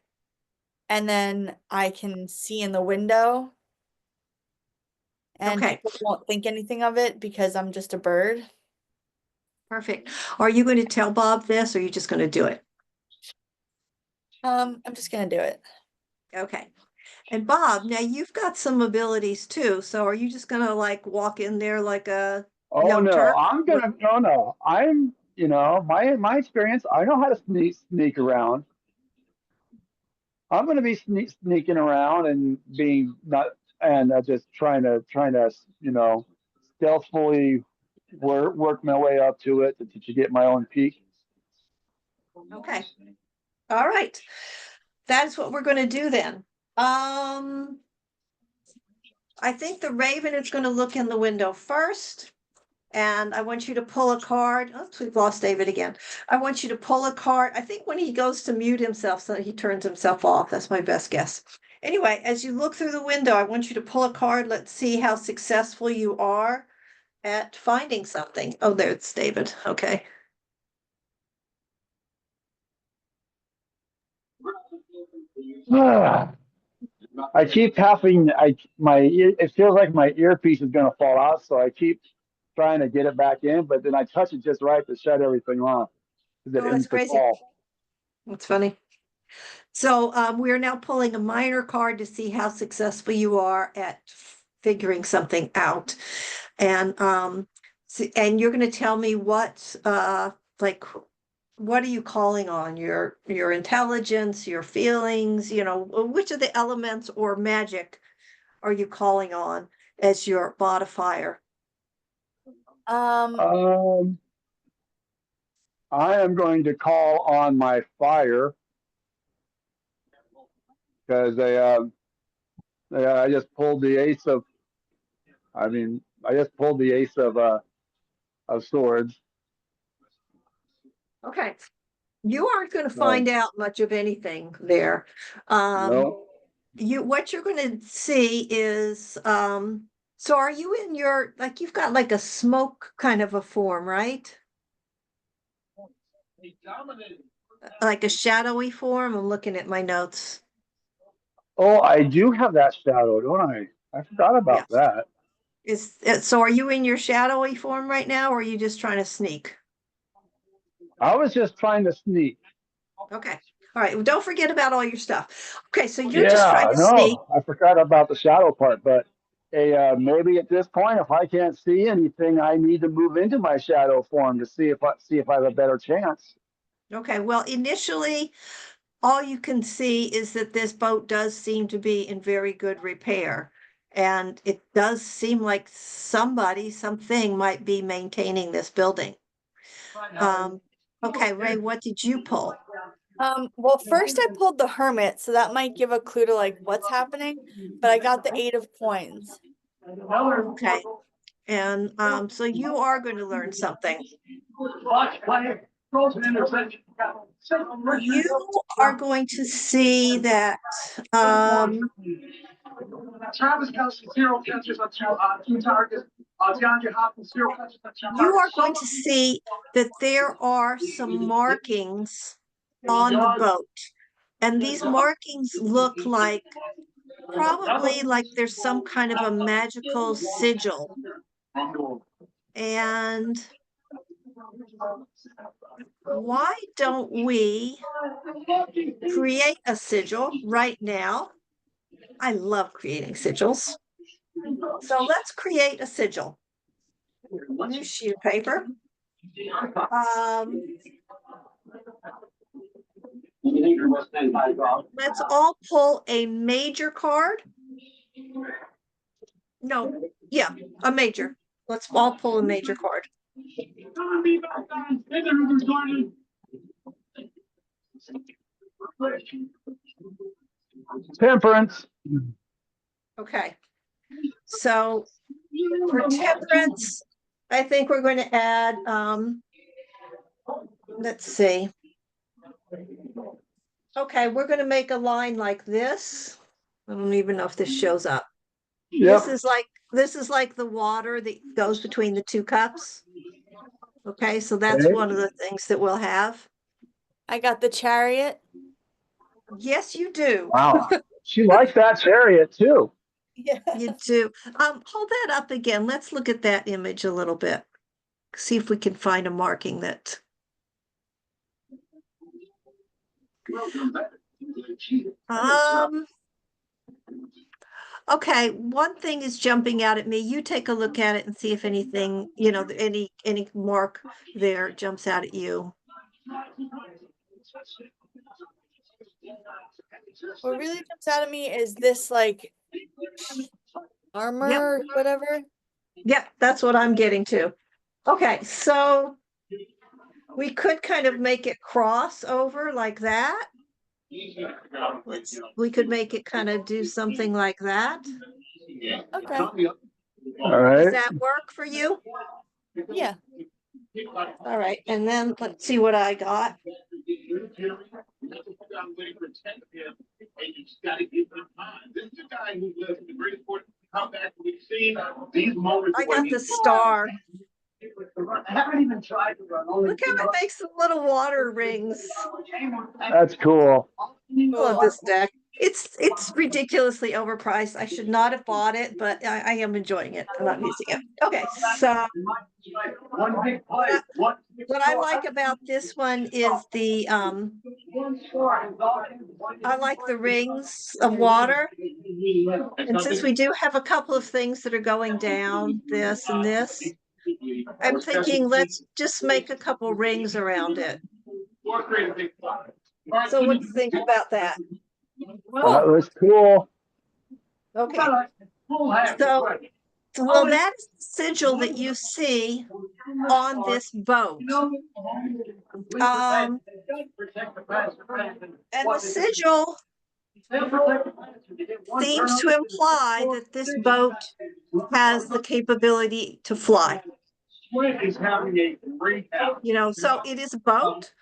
And then I can see in the window and Okay. people won't think anything of it because I'm just a bird. Perfect. Are you going to tell Bob this or are you just going to do it? I'm just gonna do it. Okay. And Bob, now you've got some abilities too. So are you just going to like walk in there like a Oh young no, Turk? no. I'm my experience. I know how to sneak around. I'm going to be sneaking around and being not and just trying to stealthily work my way up to it to get my own peak. Okay. All right. That's what we're going to do then. I think the Raven is going to look in the window first. And I want you to pull a card. Oh, we've lost David again. I want you to pull a card. I think when he goes to mute himself, so he turns himself off. That's my best guess. Anyway, as you look through the window, I want you to pull a card. Let's see how successful you are at finding something. Oh, there it's David. Okay. I keep having it feels like my earpiece is gonna fall out, so I keep trying to get it back in, but then I touch it just right to shut everything off because it Oh, that's ends the crazy. call. That's funny. So we are now pulling a minor card to see how successful you are at figuring something out. And and you're going to tell me what like what are you calling on? Your intelligence, your feelings, which of the elements or magic are you calling on as your modifier? Um, I am going to call on my fire because I just pulled the ace of. I mean, I just pulled the ace of swords. Okay. You aren't going to No, find out much of anything there. no. What you're going to see is so are you in your like you've got like a smoke kind of a form, right? Like a shadowy form. I'm looking at my notes. Oh, I do have that shadow, don't I? I forgot Yeah. about that. So are you in your shadowy form right now, or are you just trying to sneak? I was just trying to sneak. Okay. All right. Well, don't forget about all your stuff. Okay, so you're just trying Yeah, to sneak. no, I forgot about the shadow part, but maybe at this point, if I can't see anything, I need to move into my shadow form to see if I have a better chance. Okay. Well, initially, all you can see is that this boat does seem to be in very good repair. And it does seem like something might be maintaining this building. Okay, Ray, what did you pull? well, first I pulled the Hermit, so that might give a clue to like what's happening, but I got the 8 of coins. Okay. And so you are going to learn something. You are going to see that you are going to see that there are some markings on the boat. And these markings look like probably like there's some kind of a magical sigil. And why don't we create a sigil right now? I love creating sigils. So let's create a sigil. New sheet of paper. Let's all pull a major card. No, yeah, a major. Let's all pull a major card. Temperance. Okay. So for temperance, I think we're going to add, let's see. Okay, we're going to make a line like this. I don't even know if this shows up. Yep. This is like the water that goes between the two cups. Okay, so that's Okay. one of the things that we'll have. I got the Chariot. Yes, you do. Wow. She likes that chariot too. Yeah. You do. Hold that up again. Let's look at that image a little bit. See if we can find a marking that. Okay, one thing is jumping out at me. You take a look at it and see if anything, any mark there jumps out at you. What really jumps out at me is this like armor Yep. or whatever. Yep, that's what I'm getting to. Okay, so we could kind of make it cross over like that. We could make it kind of do something like that. Okay. All right. Does that work for you? Yeah. All right, and then let's see what I got. And you just got to give them time. This is a guy who lives the greatest sport comeback we've seen. These moments. I got the star. I haven't even tried to run. Look how it makes the little water rings. That's cool. I love this deck. It's ridiculously overpriced. I should not have bought it, but I am enjoying it and I'm using it. Okay, so One big play. what I like about this one is the I like the rings of water. And since we do have a couple of things that are going down, this and this, I'm thinking let's just make a couple rings around it. So what do you think about that? That was cool. Okay. So, well, that is the sigil that you see on this boat. And the sigil seems to imply that this boat has the capability to fly. You know, so it is a boat.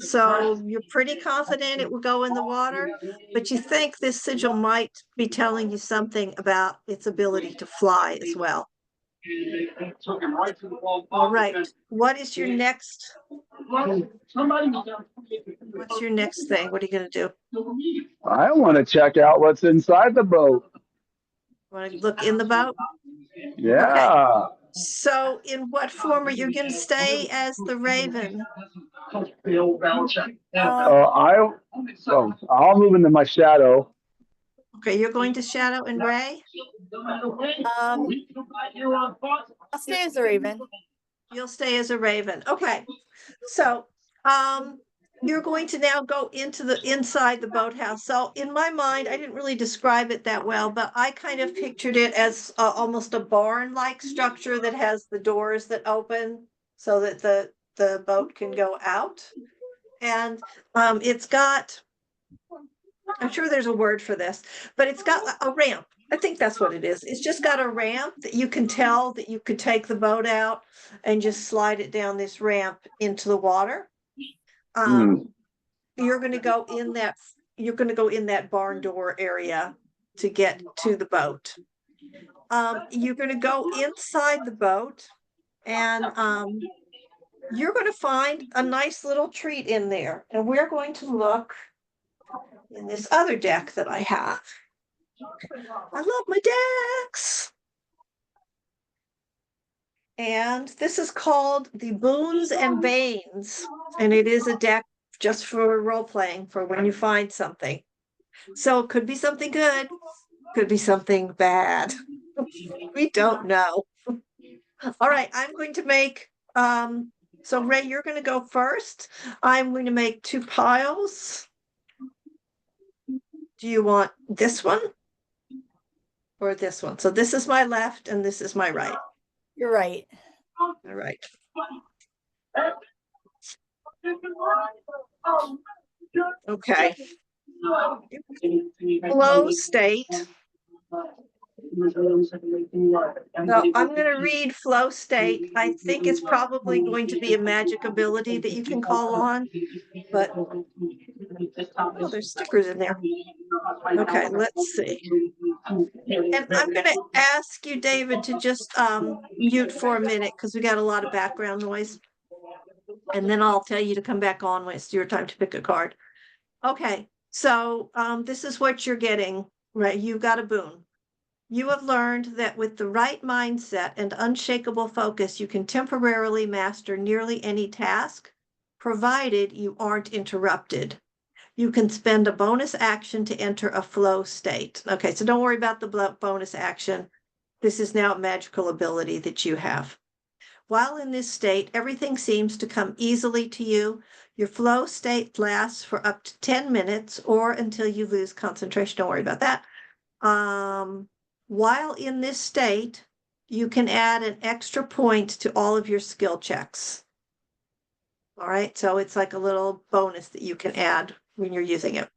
So you're pretty confident it will go in the water, but you think this sigil might be telling you something about its ability to fly as well. All right. What is your next? What's your next thing? What are you going to do? I want to check out what's inside the boat. Want to look in the boat? Yeah. Okay. So in what form are you going to stay as the raven? I'll move into my shadow. Okay, you're going to shadow and gray? I'll stay as a raven. You'll stay as a raven. Okay. So you're going to now go into the inside the boathouse. So in my mind, I didn't really describe it that well, but I kind of pictured it as almost a barn-like structure that has the doors that open so that the boat can go out. And it's got, I'm sure there's a word for this, but it's got a ramp. I think that's what it is. It's just got a ramp that you can tell that you could take the boat out and just slide it down this ramp into the water. You're going to go in that barn door area to get to the boat. You're going to go inside the boat and you're going to find a nice little treat in there. And we're going to look in this other deck that I have. I love my decks. And this is called the Boons and Banes. And it is a deck just for role playing for when you find something. So it could be something good, could be something bad. We don't know. All right, I'm going to make, so Ray, you're going to go first. I'm going to make 2 piles. Do you want this one or this one? So this is my left and this is my right. You're right. All right. Okay. Flow state. So I'm going to read flow state. I think it's probably going to be a magic ability that you can call on, but oh, there's stickers in there. Okay, let's see. And I'm going to ask you, David, to just mute for a minute because we got a lot of background noise. And then I'll tell you to come back on when it's your time to pick a card. Okay, so this is what you're getting, right? You've got a boon. You have learned that with the right mindset and unshakable focus, you can temporarily master nearly any task, provided you aren't interrupted. You can spend a bonus action to enter a flow state. Okay, so don't worry about the bonus action. This is now a magical ability that you have. While in this state, everything seems to come easily to you. Your flow state lasts for up to 10 minutes or until you lose concentration. Don't worry about that. While in this state, you can add an extra point to all of your skill checks. All right, so it's like a little bonus that you can add when you're using it.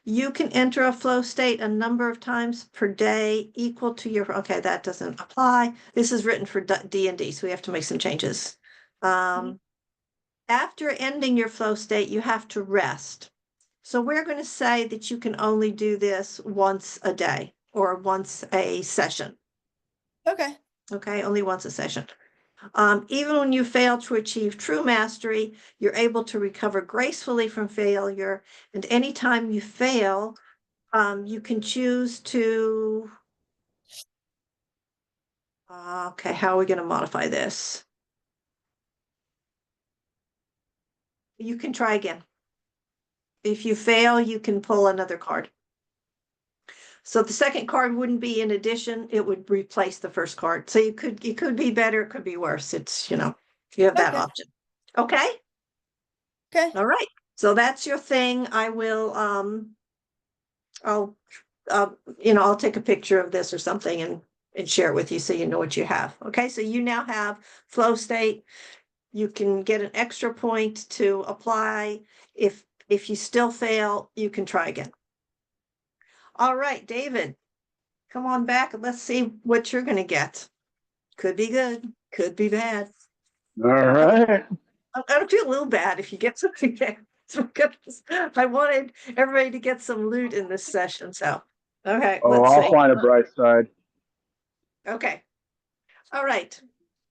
You can enter a flow state a number of times per day equal to your, okay, that doesn't apply. This is written for D&D, so we have to make some changes. After ending your flow state, you have to rest. So we're going to say that you can only do this once a day or once a session. Okay. Okay, only once a session. Even when you fail to achieve true mastery, you're able to recover gracefully from failure. And anytime you fail, you can choose to, okay, how are we going to modify this? You can try again. If you fail, you can pull another card. So the second card wouldn't be in addition, it would replace the first card. So it could be better, it could be worse. It's, you have that Okay. option. Okay? Okay. All right. So that's your thing. I will I'll I'll take a picture of this or something and share it with you so you know what you have. Okay? So you now have flow state. You can get an extra point to apply. If you still fail, you can try again. All right, David, come on back and let's see what you're going to get. Could be good, could be bad. All right. I'm going to feel a little bad if you get something bad. I wanted everybody to get some loot in this session. So, okay, Oh, let's I'll see. find a bright side. Okay. All right.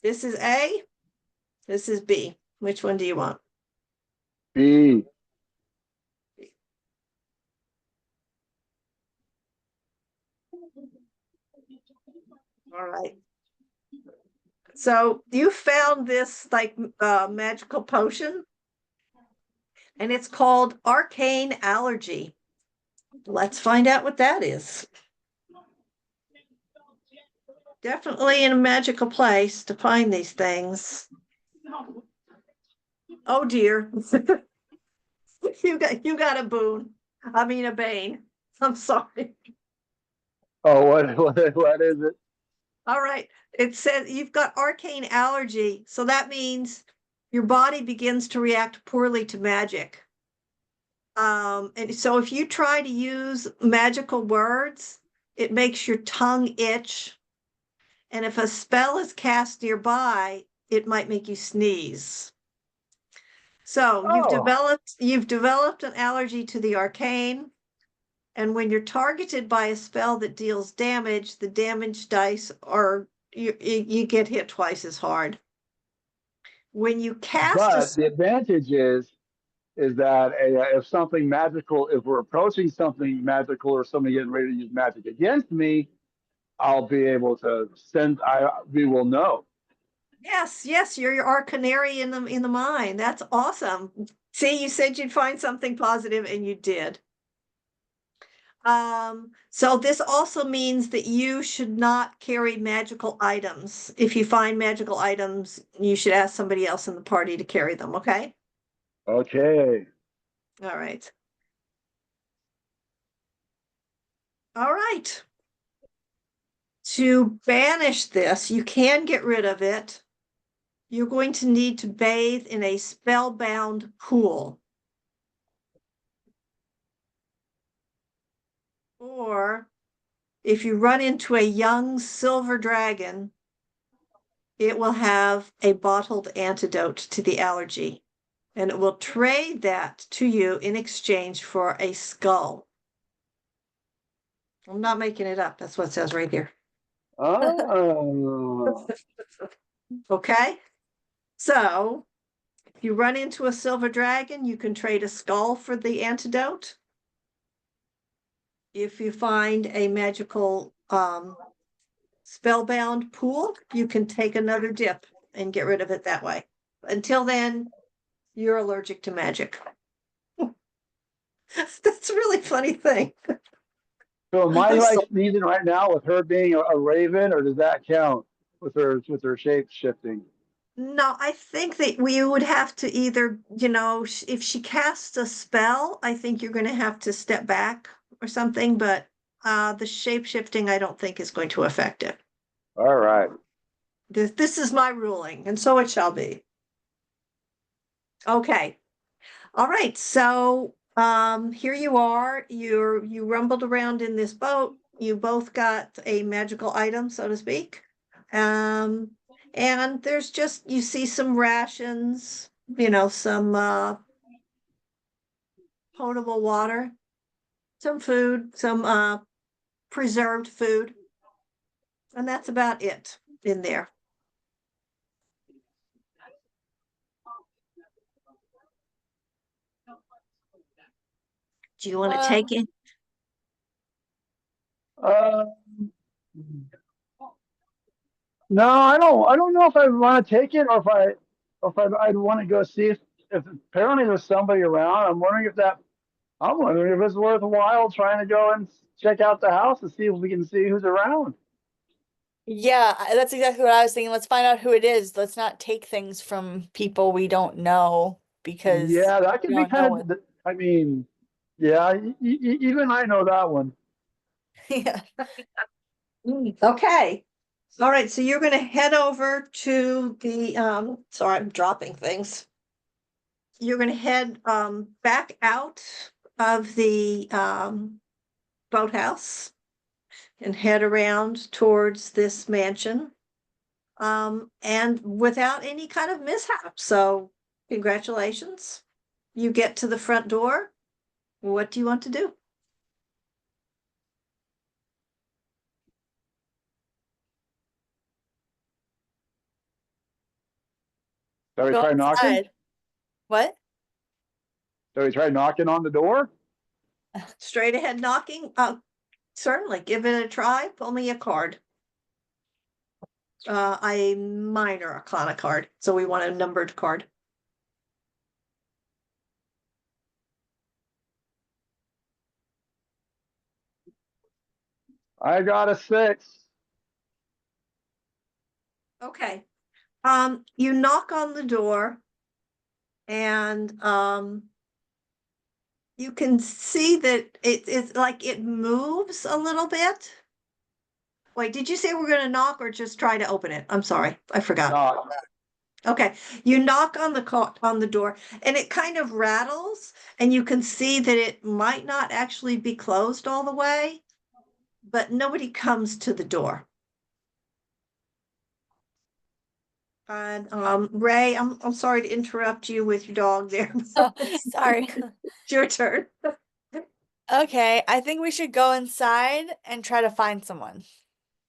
This is A. This is B. Which one do you want? B. All right. So you found this like magical potion, and it's called Arcane Allergy. Let's find out what that is. Definitely in a magical place to find these things. Oh dear. you got a boon. I mean a bane. I'm sorry. Oh, what is it? All right. It says you've got arcane allergy. So that means your body begins to react poorly to magic. And so if you try to use magical words, it makes your tongue itch. And if a spell is cast nearby, it might make you sneeze. So Oh, you've developed an allergy to the arcane. And when you're targeted by a spell that deals damage, the damage dice are you get hit twice as hard. When you cast a but the advantage is that if something magical, if we're approaching something magical or somebody getting ready to use magic against me, I'll be able to we will know. yes, you're our canary in the mine. That's awesome. See, you said you'd find something positive and you did. So this also means that you should not carry magical items. If you find magical items, you should ask somebody else in the party to carry them, okay? Okay. All right. All right. To banish this, you can get rid of it. You're going to need to bathe in a spellbound pool. Or if you run into a young silver dragon, it will have a bottled antidote to the allergy, and it will trade that to you in exchange for a skull. I'm not making it up. That's what it says right here. Oh. Okay. So if you run into a silver dragon, you can trade a skull for the antidote. If you find a magical spellbound pool, you can take another dip and get rid of it that way. Until then, you're allergic to magic. That's a really funny thing. So am I I'm like so- sneezing right now with her being a raven, or does that count with her shape shifting? No, I think that we would have to either, if she casts a spell, I think you're going to have to step back or something, but the shape shifting, I don't think is going to affect it. All right. This is my ruling, and so it shall be. Okay. All right. So here you are. You rumbled around in this boat. You both got a magical item, so to speak. And there's just you see some rations, some potable water, some food, some preserved food. And that's about it in there. Do you want to take it? Uh, no, I don't know if I want to take it or I'd want to go see if apparently there's somebody around. I'm wondering if it's worthwhile trying to go and check out the house and see if we can see who's around. Yeah, that's exactly what I was thinking. Let's find out who it is. Let's not take things from people we don't know because Yeah, that we could be don't know kind of, I mean, yeah, even I know that one. it. Yeah. Okay. All right, so you're gonna head over to the sorry, I'm dropping things. You're gonna head back out of the boathouse and head around towards this mansion. And without any kind of mishap. So congratulations. You get to the front door. What do you want to do? Shall we Go try knocking? outside. What? Shall we try knocking on the door? Straight ahead knocking? Certainly, give it a try. Pull me a card. A minor arcana card. So we want a numbered card. I got a 6. Okay. You knock on the door and you can see that it's like it moves a little bit. Wait, did you say we're gonna knock or just try to open it? I'm sorry, I forgot. Knock. Okay, you knock on the door and it kind of rattles and you can see that it might not actually be closed all the way, but nobody comes to the door. And Ray, I'm sorry to interrupt you with your dog there. Oh, sorry. It's your turn. Okay, I think we should go inside and try to find someone.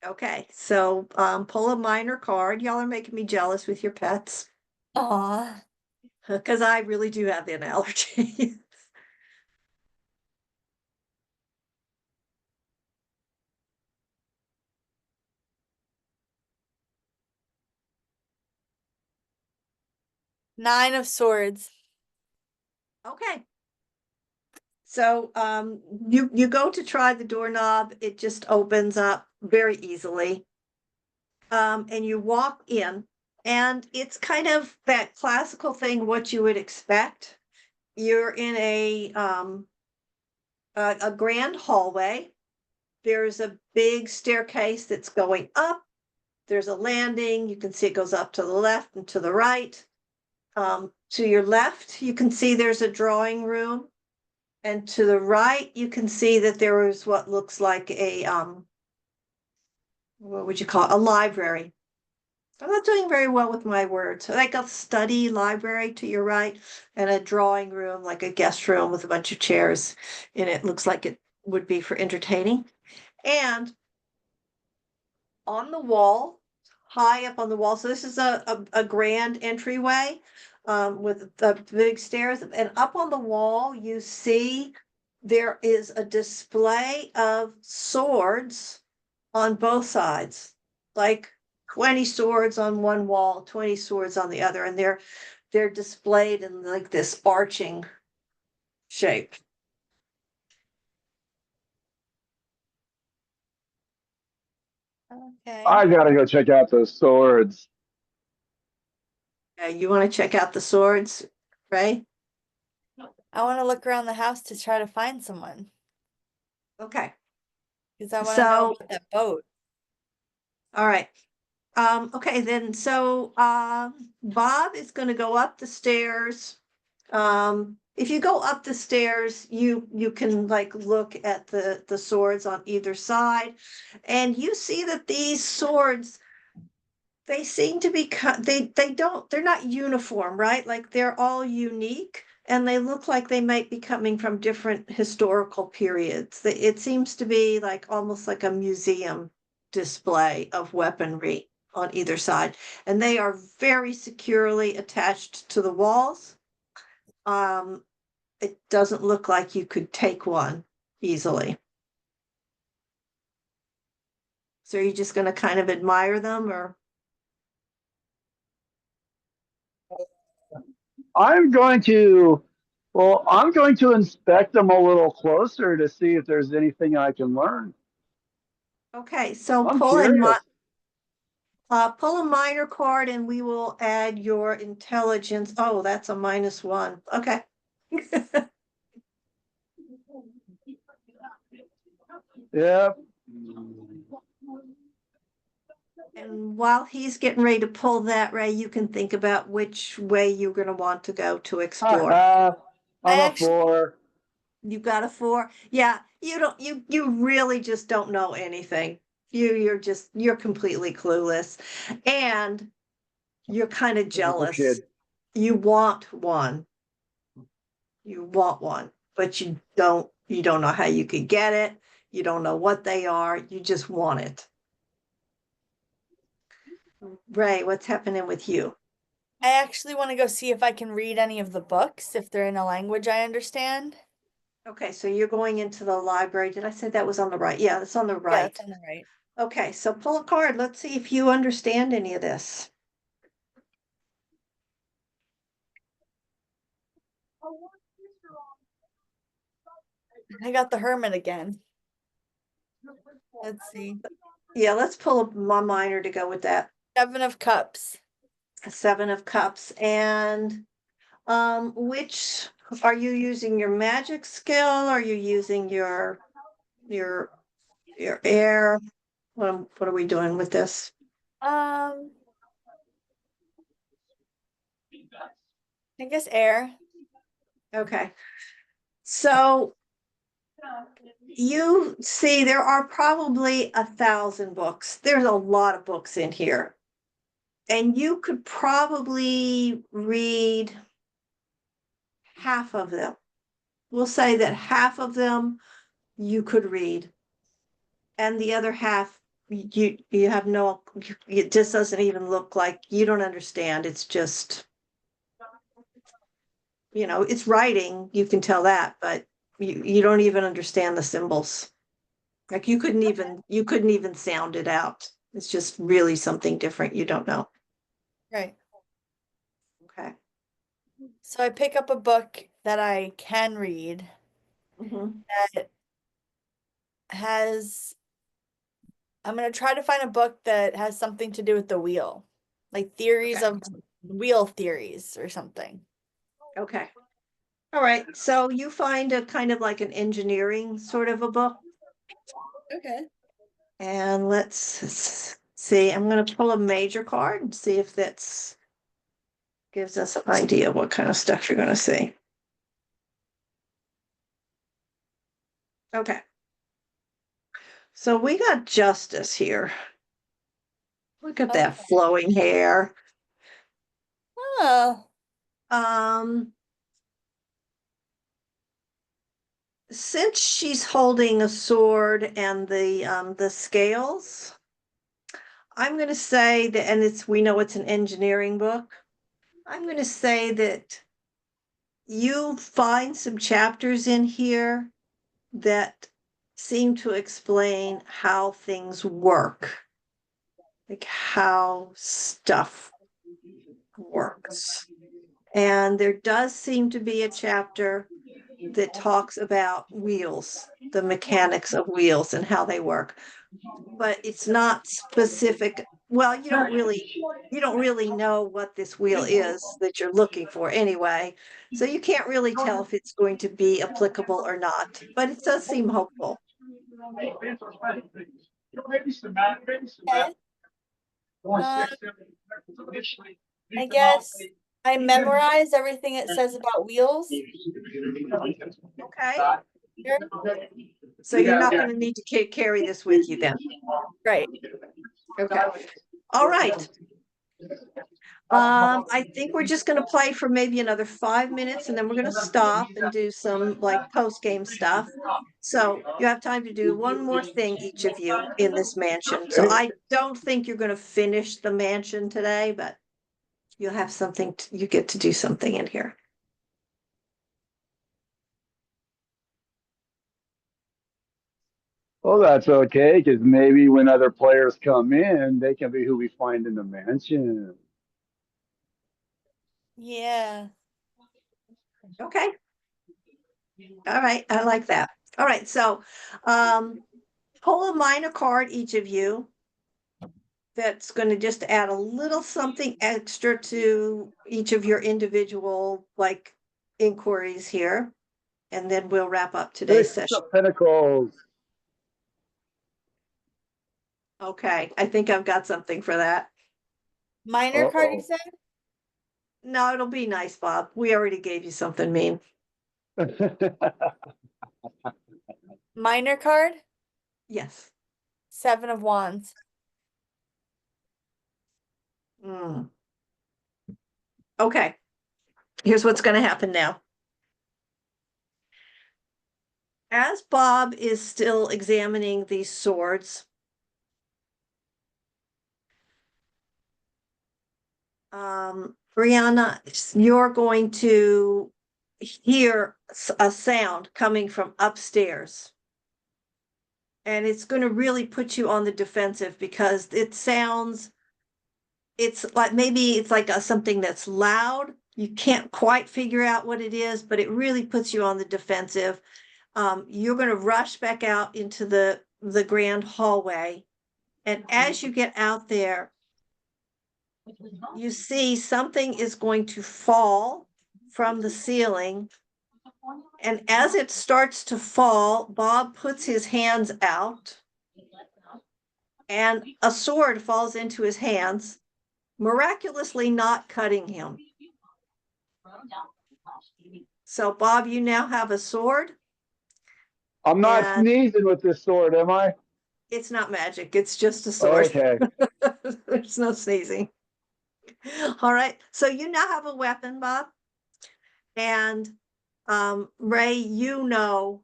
Okay, so pull a minor card. Y'all are making me jealous with your pets Aw. because I really do have an allergy. 9 of swords. Okay. So you go to try the doorknob, it just opens up very easily. And you walk in, and it's kind of that classical thing, what you would expect. You're in a grand hallway. There's a big staircase that's going up. There's a landing. You can see it goes up to the left and to the right. To your left, you can see there's a drawing room. And to the right, you can see that there is what looks like a what would you call it? A library. I'm not doing very well with my words. Like a study library to your right, and a drawing room, like a guest room with a bunch of chairs in it. Looks like it would be for entertaining. And on the wall, high up on the wall, so this is a grand entryway with the big stairs. And up on the wall, you see there is a display of swords on both sides, like 20 swords on one wall, 20 swords on the other, and they're displayed in like this arching shape. Okay. I gotta go check out those swords. You want to check out the swords, right? I want to look around the house to try to find someone Okay. because I want to know So, about that boat. all right. Okay, then so Bob is gonna go up the stairs. If you go up the stairs, you can like look at the swords on either side, and you see that these swords, they seem to be they're not uniform, right? Like they're all unique, and they look like they might be coming from different historical periods. It seems to be like almost like a museum display of weaponry on either side, and they are very securely attached to the walls. It doesn't look like you could take one easily. So are you just going to kind of admire them, or? I'm going to inspect them a little closer to see if there's anything I can learn. Okay, so I'm curious. pull a minor card and we will add your intelligence. Oh, that's a -1. Okay. Yep. And while he's getting ready to pull that, Ray, you can think about which way you're going to want to go to explore. I'm I a actually- 4. You got a 4? Yeah, you really just don't know anything. You're completely clueless. And you're kind of jealous. Kid. You want one. You want one, but you don't know how you could get it. You don't know what they are. You just want it. Ray, what's happening with you? I actually want to go see if I can read any of the books, if they're in a language I understand. Okay, so you're going into the library. Did I say that was on the right? Yeah, it's on the Yeah, right. it's on the right. Okay, so pull a card. Let's see if you understand any of this. I got the Hermit again. Let's see. Yeah, let's pull my minor to go with that. 7 of Cups. 7 of Cups. And which are you using your magic skill? Are you using your air? What are we doing with this? I guess air. Okay. So you see there are probably 1,000 books. There's a lot of books in here. And you could probably read half of them. We'll say that half of them you could read. And the other half you have no, it just doesn't even look like you don't understand. It's just, it's writing, you can tell that, but you don't even understand the symbols. Like you couldn't even sound it out. It's just really something different you don't know. Right. Okay. So I pick up a book that I can read Mhm. that has, I'm going to try to find a book that has something to do with the wheel, like theories Okay. of wheel theories or something. Okay. All right. So you find a kind of like an engineering sort of a book. Okay. And let's see. I'm going to pull a major card and see if that's gives us an idea of what kind of stuff you're going to see. Okay. So we got justice here. Look at that flowing hair. Oh, Since she's holding a sword and the scales, I'm going to say that, and we know it's an engineering book. I'm going to say that you find some chapters in here that seem to explain how things work, like how stuff works. And there does seem to be a chapter that talks about wheels, the mechanics of wheels and how they work. But it's not specific. Well, you don't really know what this wheel is that you're looking for anyway. So you can't really tell if it's going to be applicable or not, but it does seem hopeful. okay. I guess I memorize everything it says about wheels. Okay. Sure. So you're not going to need to carry this with you then. Right. Okay. All right. I think we're just gonna play for maybe another 5 minutes and then we're gonna stop and do some like post-game stuff. So you have time to do one more thing, each of you, in this mansion. So I don't think you're gonna finish the mansion today, but you'll have something, you get to do something in here. Well, that's okay, because maybe when other players come in, they can be who we find in the mansion. Yeah. Okay. All right, I like that. All right, so pull a minor card, each of you. That's going to just add a little something extra to each of your individual like inquiries here. And then we'll wrap up today's Six session. of Pentacles. Okay, I think I've got something for that. Minor card, you said? No, it'll be nice, Bob. We already gave you something mean. Minor card? Yes. 7 of Wands. Mm. Okay, here's what's going to happen now. As Bob is still examining these swords, Brianna, you're going to hear a sound coming from upstairs. And it's going to really put you on the defensive because it sounds, it's like maybe it's like something that's loud. You can't quite figure out what it is, but it really puts you on the defensive. You're going to rush back out into the grand hallway. And as you get out there, you see something is going to fall from the ceiling. And as it starts to fall, Bob puts his hands out and a sword falls into his hands, miraculously not cutting him. So, Bob, you now have a sword. I'm not And sneezing with this sword, am I? it's not magic, it's just a sword. Okay. There's no sneezing. All right, so you now have a weapon, Bob. And Ray, you know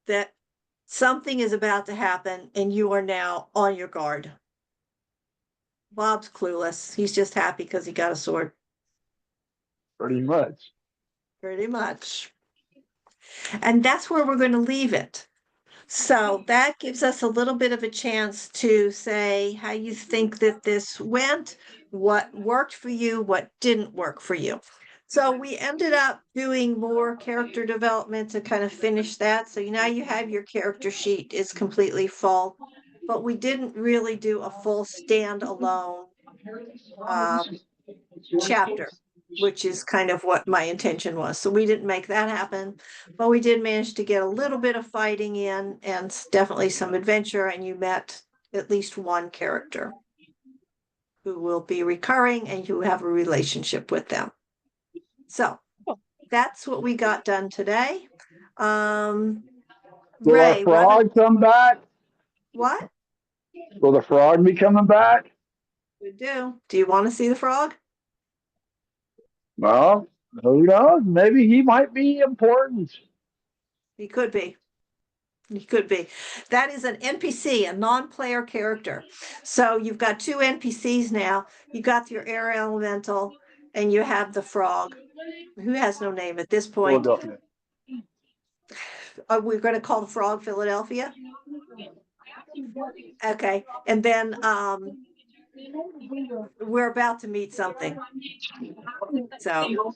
that something is about to happen and you are now on your guard. Bob's clueless. He's just happy because he got a sword. Pretty much. Pretty much. And that's where we're going to leave it. So that gives us a little bit of a chance to say how you think that this went, what worked for you, what didn't work for you. So we ended up doing more character development to kind of finish that. So now you have your character sheet is completely full, but we didn't really do a full standalone chapter, which is kind of what my intention was. So we didn't make that happen, but we did manage to get a little bit of fighting in and definitely some adventure. And you met at least one character who will be recurring and you have a relationship with them. So that's what we got done today. Will our Ray, frog come back? what? Will the frog be coming back? We do. Do you want to see the frog? Well, who knows? Maybe he might be important. He could be. He could be. That is an NPC, a non-player character. So you've got two NPCs now. You got your air elemental and you have the frog, who has no name at this point. Philadelphia. We're going to call the frog Philadelphia. Okay. And then we're about to meet something. So,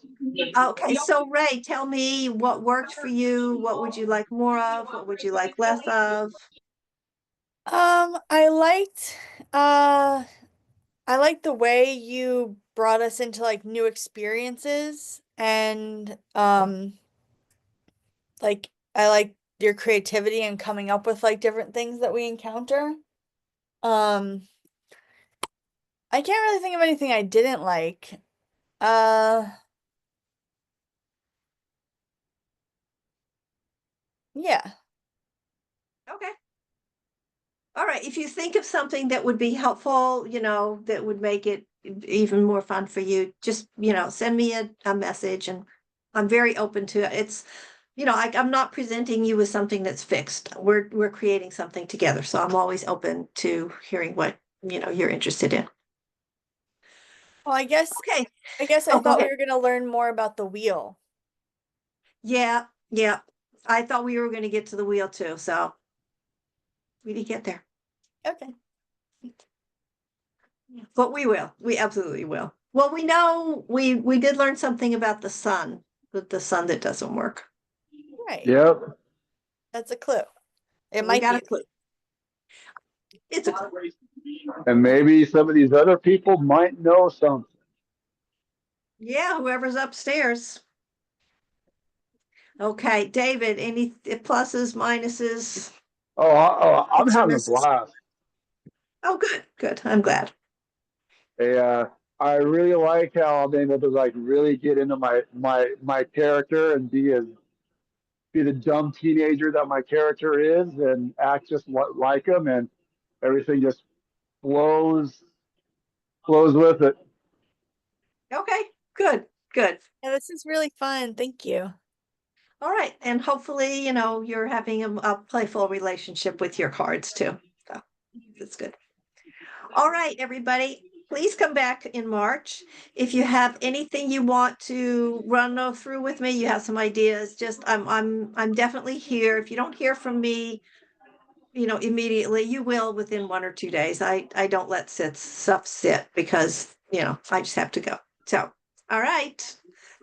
okay. So Ray, tell me what worked for you. What would you like more of? What would you like less of? I liked I like the way you brought us into like new experiences and like I like your creativity and coming up with like different things that we encounter. Um I can't really think of anything I didn't like. Uh yeah. Okay. All right. If you think of something that would be helpful, that would make it even more fun for you, just, send me a message, and I'm very open to it. It's, I'm not presenting you with something that's fixed. We're creating something together. So I'm always open to hearing what, you're interested in. Well, I guess Okay. I Oh, go thought we ahead. were gonna learn more about the wheel. Yeah. Yeah. I thought we were going to get to the wheel too. So we didn't get there, Okay. but we will. We absolutely will. Well, we know we did learn something about the sun, with the sun that doesn't work. Right. Yep. That's a clue. It We might got be a clue. It's a clue. And maybe some of these other people might know something. Yeah, whoever's upstairs. Okay, David, any pluses, minuses? I'm Hits or having a misses? blast. Oh, good, good. I'm glad. I really like how I'm able to like really get into my character and be the dumb teenager that my character is and act just like him, and everything just flows with it. Okay, good, good. Yeah, this is really fun. Thank you. All right, and hopefully, you're having a playful relationship with your cards too. So that's good. All right, everybody, please come back in March. If you have anything you want to run through with me, you have some ideas, just I'm definitely here. If you don't hear from me, immediately, you will within 1 or 2 days. I don't let stuff sit because, I just have to go. So, all right.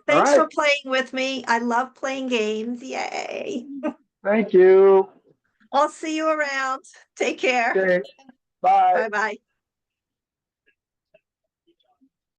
All Thanks right. for playing with me. I love playing games. Yay. Thank you. I'll see you around. Take care. Okay. Bye. Bye-bye.